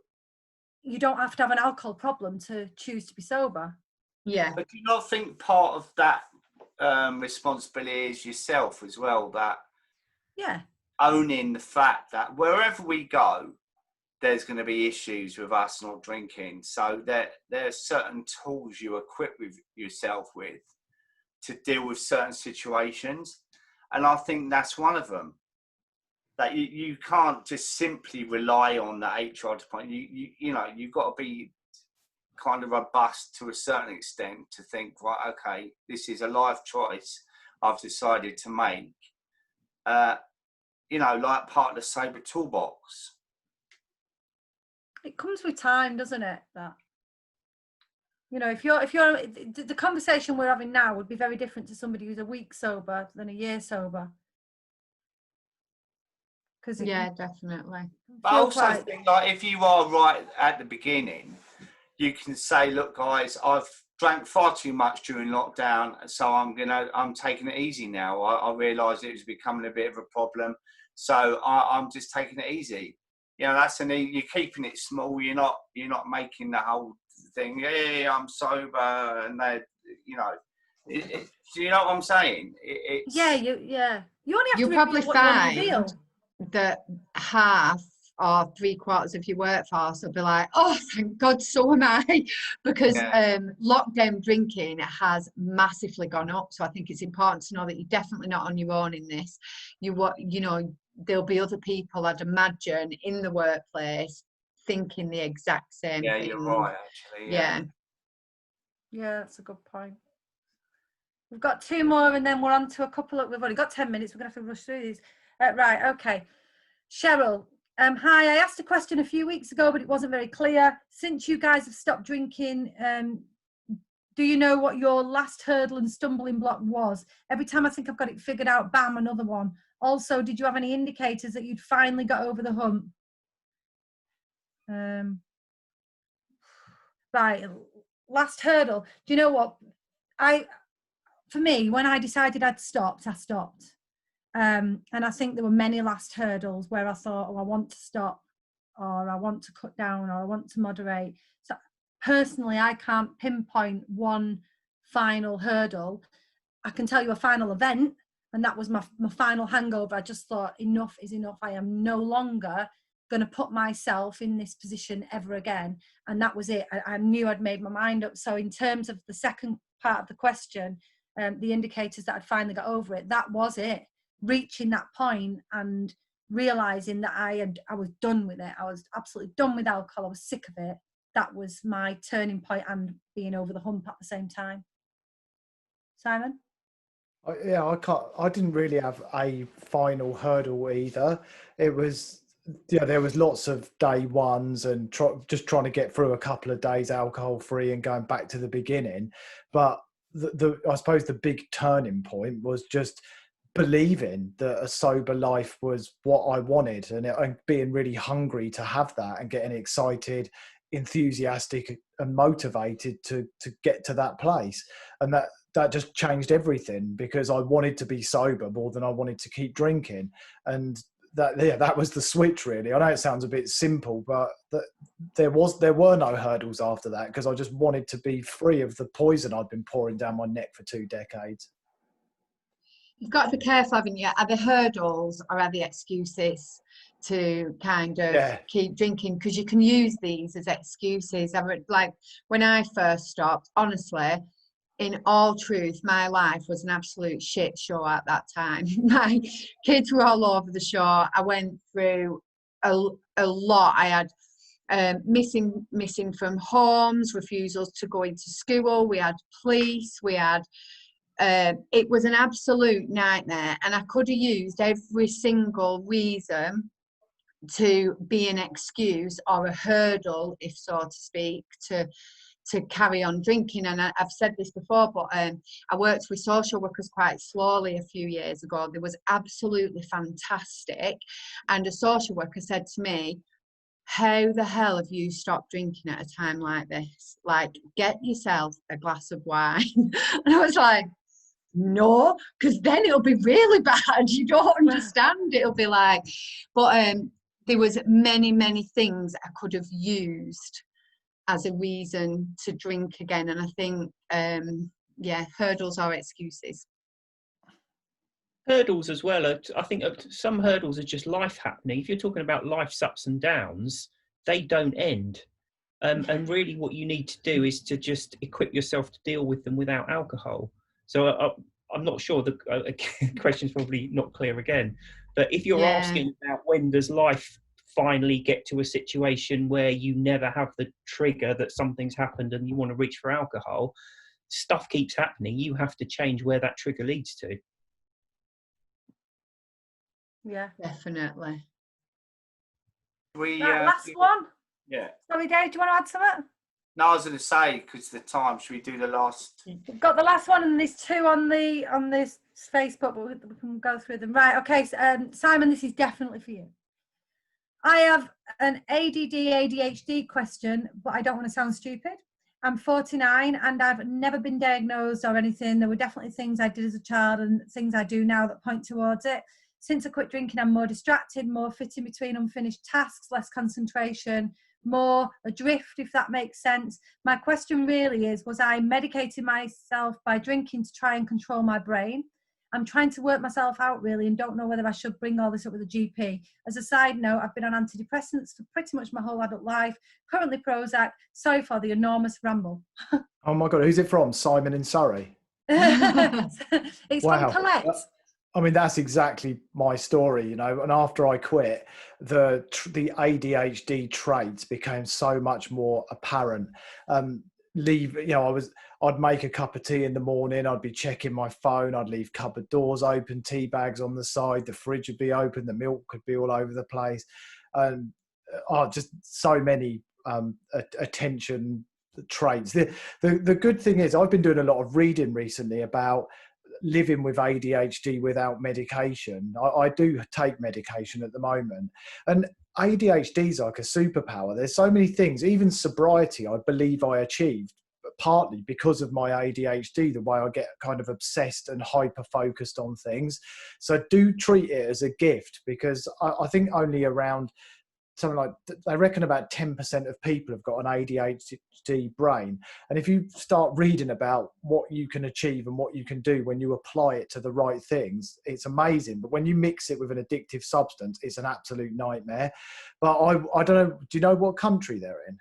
you don't have to have an alcohol problem to choose to be sober. Yeah. But do you not think part of that responsibility is yourself as well, that owning the fact that wherever we go, there's going to be issues with us not drinking. So there are certain tools you equip with yourself with to deal with certain situations. And I think that's one of them. That you can't just simply rely on the HR department. You know, you've got to be kind of robust to a certain extent to think, right, okay, this is a life choice I've decided to make. You know, like part of the sober toolbox. It comes with time, doesn't it? That, you know, if you're the conversation we're having now would be very different to somebody who's a week sober than a year sober. Yeah, definitely. But I also think, like, if you are right at the beginning, you can say, look, guys, I've drank far too much during lockdown, so I'm taking it easy now. I realised it was becoming a bit of a problem, so I'm just taking it easy. You know, you're keeping it small. You're not making the whole thing. Yeah, I'm sober, and they, you know, do you know what I'm saying? You only have You'll to probably find that half or 3/4 of your workforce will be like, oh, thank God, so am I, because lockdown drinking has massively gone up. So I think it's important to know that you're definitely not on your own in this. You know, there'll be other people, I'd imagine, in the workplace thinking the exact same thing. Yeah, you're right, actually. Yeah, that's a good point. We've got 2 more and then we're on to a couple of, we've only got 10 minutes, we're going to have to rush through these. Right, okay. Cheryl, hi, I asked a question a few weeks ago, but it wasn't very clear. Since you guys have stopped drinking, do you know what your last hurdle and stumbling block was? Every time I think I've got it figured out, bam, another one. Also, did you have any indicators that you'd finally got over the hump? Right, last hurdle. Do you know what? for me, when I decided I'd stopped, I stopped. And I think there were many last hurdles where I thought, oh, I want to stop, or I want to cut down, or I want to moderate. So personally, I can't pinpoint one final hurdle. I can tell you a final event, and that was my final hangover. I just thought, enough is enough. I am no longer going to put myself in this position ever again. And that was it. I knew I'd made my mind up. So in terms of the second part of the question, the indicators that I'd finally got over it, that was it. Reaching that point and realizing that I was done with it. I was absolutely done with alcohol. I was sick of it. That was my turning point, and being over the hump at the same time. Simon? I didn't really have a final hurdle either. It was, there was lots of day ones and just trying to get through a couple of days alcohol free and going back to the beginning. But I suppose the big turning point was just believing that a sober life was what I wanted, and being really hungry to have that, and getting excited, enthusiastic and motivated to get to that place. And that just changed everything, because I wanted to be sober more than I wanted to keep drinking. And that was the switch, really. I know it sounds a bit simple, but there were no hurdles after that, because I just wanted to be free of the poison I'd been pouring down my neck for 2 decades. You've got to be careful, haven't you? Are the hurdles or are the excuses to kind of keep drinking? Because you can use these as excuses. Like when I first stopped, honestly, in all truth, my life was an absolute shit show at that time. My kids were all over the show. I went through a lot. I had missing from homes, refusals to go into school. We had police. We had it was an absolute nightmare, and I could have used every single reason to be an excuse or a hurdle, if so to speak, to carry on drinking. And I've said this before, but I worked with social workers quite slowly a few years ago. They was absolutely fantastic, and a social worker said to me, how the hell have you stopped drinking at a time like this? Like, get yourself a glass of wine. And I was like, no, because then it'll be really bad. You don't understand. It'll be like, but there was many things I could have used as a reason to drink again. And I think, hurdles are excuses. Hurdles as well. I think some hurdles are just life happening. If you're talking about life's ups and downs, they don't end. And really what you need to do is to just equip yourself to deal with them without alcohol. So I'm not sure, the question's probably not clear again, but if you're asking about when does life finally get to a situation where you never have the trigger that something's happened and you want to reach for alcohol, stuff keeps happening. You have to change where that trigger leads to. Yeah, definitely. Last one. Yeah. Sorry, Dave, do you want to add something? No, I was going to say, because the time, should we do the last? We've got the last one, and there's 2 on this Facebook, but we can go through them. Right, okay, so, Simon, this is definitely for you. I have an ADD, ADHD question, but I don't want to sound stupid. I'm 49 and I've never been diagnosed or anything. There were definitely things I did as a child and things I do now that point towards it. Since I quit drinking, I'm more distracted, more fit in between unfinished tasks, less concentration, more adrift, if that makes sense. My question really is, was I medicating myself by drinking to try and control my brain? I'm trying to work myself out really and don't know whether I should bring all this up with a GP. As a side note, I've been on antidepressants for pretty much my whole adult life, currently Prozac. Sorry for the enormous ramble. Oh my God, who's it from? Simon in Surrey? It's Wow. from Colette. I mean, that's exactly my story, you know. And after I quit, the ADHD traits became so much more apparent. I'd make a cup of tea in the morning. I'd be checking my phone. I'd leave cupboard doors open, tea bags on the side. The fridge would be open. The milk could be all over the place. And just so many attention traits. The good thing is I've been doing a lot of reading recently about living with ADHD without medication. I do take medication at the moment, and ADHD is like a superpower. There's so many things, even sobriety I believe I achieved partly because of my ADHD, the way I get kind of obsessed and hyper focused on things. So do treat it as a gift, because I think only around something like, they reckon about 10% of people have got an ADHD brain. And if you start reading about what you can achieve and what you can do when you apply it to the right things, it's amazing. But when you mix it with an addictive substance, it's an absolute nightmare. But I don't know, do you know what country they're in?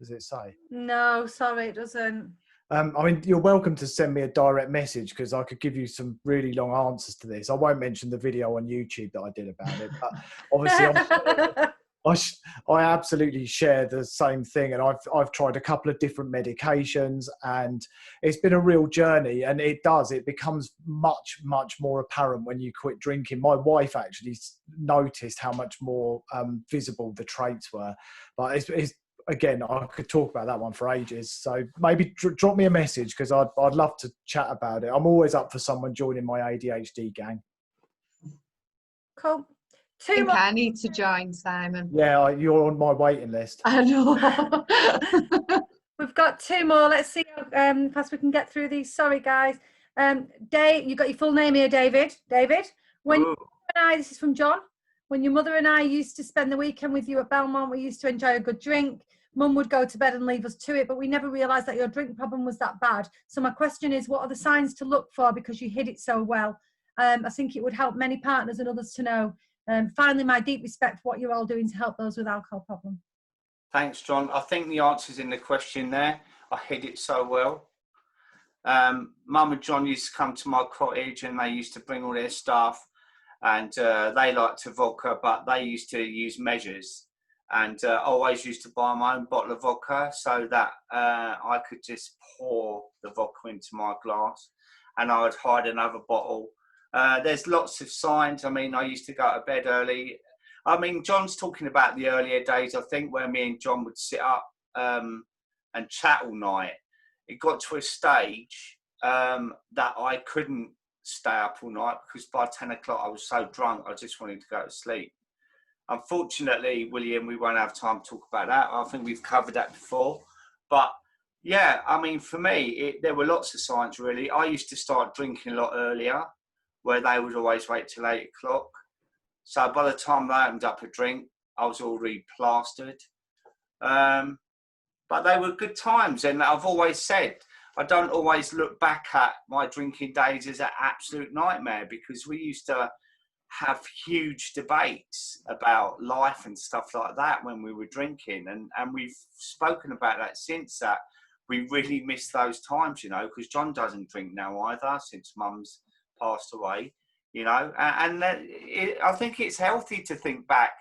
Does it say? No, sorry, it doesn't. I mean, you're welcome to send me a direct message, because I could give you some really long answers to this. I won't mention the video on YouTube that I did about it, but obviously I absolutely share the same thing. And I've tried a couple of different medications, and it's been a real journey. And it becomes much, much more apparent when you quit drinking. My wife actually noticed how much more visible the traits were. But it's again, I could talk about that one for ages. So maybe drop me a message, because I'd love to chat about it. I'm always up for someone joining my ADHD gang. Cool. I need to join, Simon. Yeah, you're on my waiting list. I know. We've got 2 more. Let's see how fast we can get through these. Sorry, guys. Dave, you got your full name here, David. David, this is from John. When your mother and I used to spend the weekend with you at Belmont, we used to enjoy a good drink. Mum would go to bed and leave us to it, but we never realised that your drink problem was that bad. So my question is, what are the signs to look for, because you hid it so well? I think it would help many partners and others to know. Finally, my deep respect for what you're all doing to help those with alcohol problem. Thanks, John. I think the answer's in the question there. I hid it so well. Mum and John used to come to my cottage, and they used to bring all their stuff, and they liked to vodka, but they used to use measures. And I always used to buy my own bottle of vodka, so that I could just pour the vodka into my glass, and I would hide another bottle. There's lots of signs. I mean, I used to go to bed early. I mean, John's talking about the earlier days, I think, where me and John would sit up and chat all night. It got to a stage that I couldn't stay up all night, because by 10 o'clock I was so drunk I just wanted to go to sleep. Unfortunately, William, we won't have time to talk about that. I think we've covered that before. But yeah, I mean, for me, there were lots of signs, really. I used to start drinking a lot earlier, where they would always wait till 8 o'clock. So by the time they opened up a drink, I was already plastered. But they were good times. And I've always said, I don't always look back at my drinking days as an absolute nightmare, because we used to have huge debates about life and stuff like that when we were drinking. And we've spoken about that since, that we really miss those times, you know, because John doesn't drink now either, since Mum's passed away, you know. And I think it's healthy to think back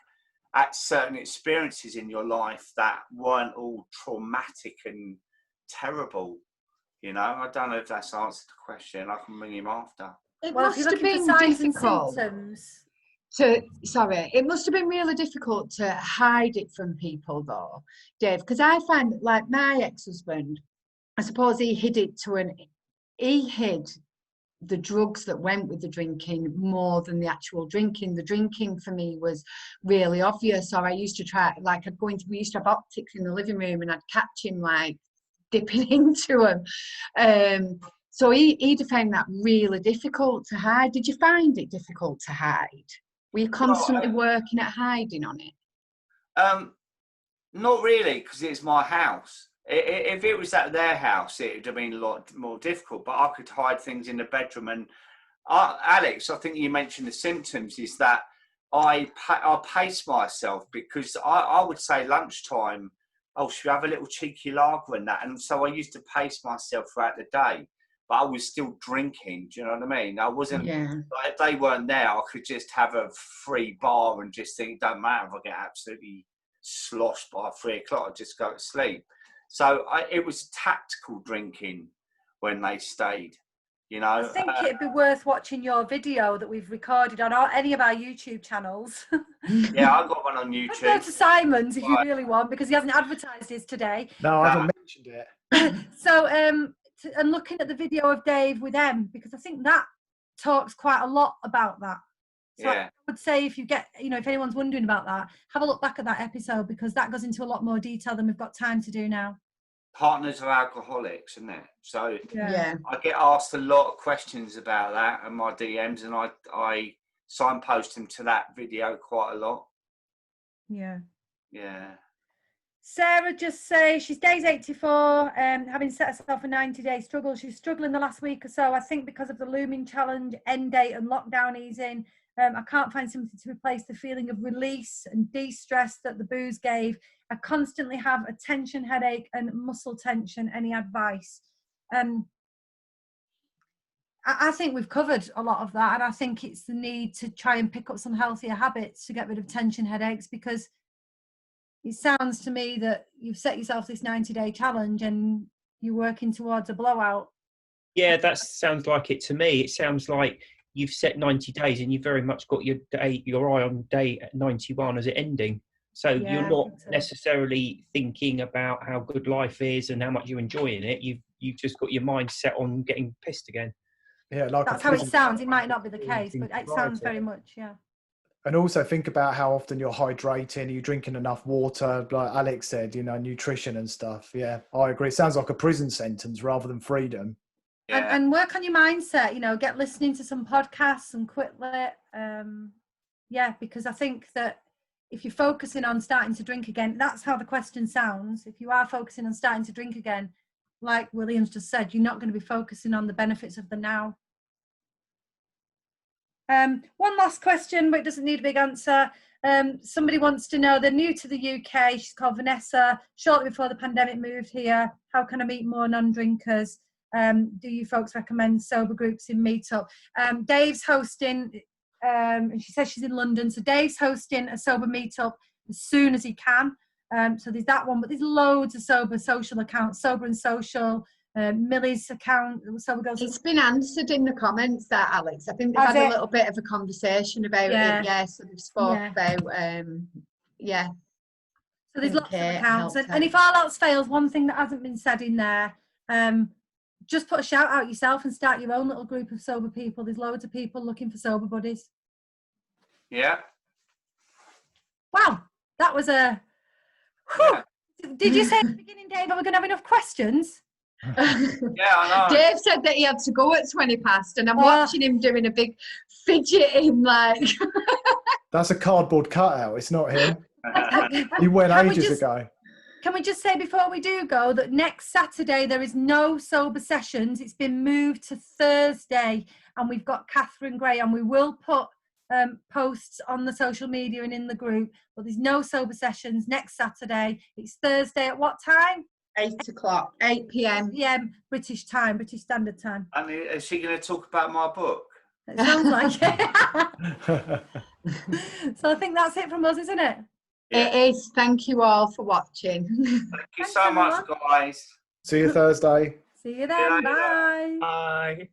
at certain experiences in your life that weren't all traumatic and terrible, you know. I don't know if that's answered the question. I can ring him after. It must have been difficult it must have been really difficult to hide it from people, though, Dave, because I find, like, my ex-husband, I suppose he hid the drugs that went with the drinking more than the actual drinking. The drinking for me was really obvious. So I used to try, like, we used to have optics in the living room, and I'd catch him, like, dipping into them. So he found that really difficult to hide. Did you find it difficult to hide? Were you constantly working at hiding on it? Not really, because it's my house. If it was at their house, it would have been a lot more difficult, but I could hide things in the bedroom. And Alex, I think you mentioned the symptoms, is that I pace myself, because I would say lunchtime, oh, should we have a little cheeky lager and that? And so I used to pace myself throughout the day, but I was still drinking. Do you know what I mean? I wasn't, like, if they weren't there, I could just have a free bar and just think, it don't matter if I get absolutely sloshed by 3 o'clock, I'd just go to sleep. So it was tactical drinking when they stayed, you know. I think it'd be worth watching your video that we've recorded on any of our YouTube channels. Yeah, I've got one on YouTube. Go to Simon's if you really want, because he hasn't advertised his today. No, I haven't mentioned it. So, and looking at the video of Dave with M, because I think that talks quite a lot about that. So I would say, if you get, you know, if anyone's wondering about that, have a look back at that episode, because that goes into a lot more detail than we've got time to do now. partners of alcoholics, isn't it? So Yeah. I get asked a lot of questions about that in my DMs, and I signpost them to that video quite a lot. Yeah. Yeah. Sarah just say she's days 84, having set herself a 90-day struggle. She's struggling the last week or so, I think, because of the looming challenge, end date and lockdown easing. I can't find something to replace the feeling of release and de-stress that the booze gave. I constantly have a tension headache and muscle tension. Any advice? I think we've covered a lot of that, and I think it's the need to try and pick up some healthier habits to get rid of tension headaches, because it sounds to me that you've set yourself this 90-day challenge and you're working towards a blowout. Yeah, that sounds like it to me. It sounds like you've set 90 days and you've very much got your eye on day 91 as it ending. So you're not necessarily thinking about how good life is and how much you're enjoying it. You've just got your mind set on getting pissed again. Yeah, like that's how it sounds. It might not be the case, but it sounds very much, yeah. And also think about how often you're hydrating, are you drinking enough water, like Alex said, you know, nutrition and stuff. Yeah, I agree. It sounds like a prison sentence rather than freedom. Yeah. And work on your mindset, you know, get listening to some podcasts and quit lit. Yeah, because I think that if you're focusing on starting to drink again, that's how the question sounds. If you are focusing on starting to drink again, like William's just said, you're not going to be focusing on the benefits of the now. One last question, but it doesn't need a big answer. Somebody wants to know, they're new to the UK. She's called Vanessa. Shortly before the pandemic moved here, how can I meet more non-drinkers? Do you folks recommend sober groups in Meetup? Dave's hosting, and she says she's in London, so Dave's hosting a sober meetup as soon as he can. So there's that one, but there's loads of sober social accounts, Sober and Social, Millie's account. It's been answered in the comments there, Alex. I think they've had a little bit of a conversation about it. Yeah, so they've spoke about, So there's lots of accounts. And if all else fails, one thing that hasn't been said in there, just put a shout out yourself and start your own little group of sober people. There's loads of people looking for sober buddies. Yeah. Wow, that was a... Yeah. Did you say at the beginning, Dave, are we going to have enough questions? Yeah, I know. Dave said that he had to go at 20 past, and I'm watching him doing a big fidgeting, like. That's a cardboard cutout. It's not him. He went ages ago. Can we just say before we do go that next Saturday there is no sober sessions. It's been moved to Thursday, and we've got Catherine Gray, and we will put posts on the social media and in the group, but there's no sober sessions next Saturday. It's Thursday at what time? 8 o'clock, 8 p.m. British time, British Standard Time. And is she going to talk about my book? It sounds like it. So I think that's it from us, isn't it? Yeah. It is. Thank you all for watching. Thank you so much, guys. See you Thursday. See you then. Bye. Bye.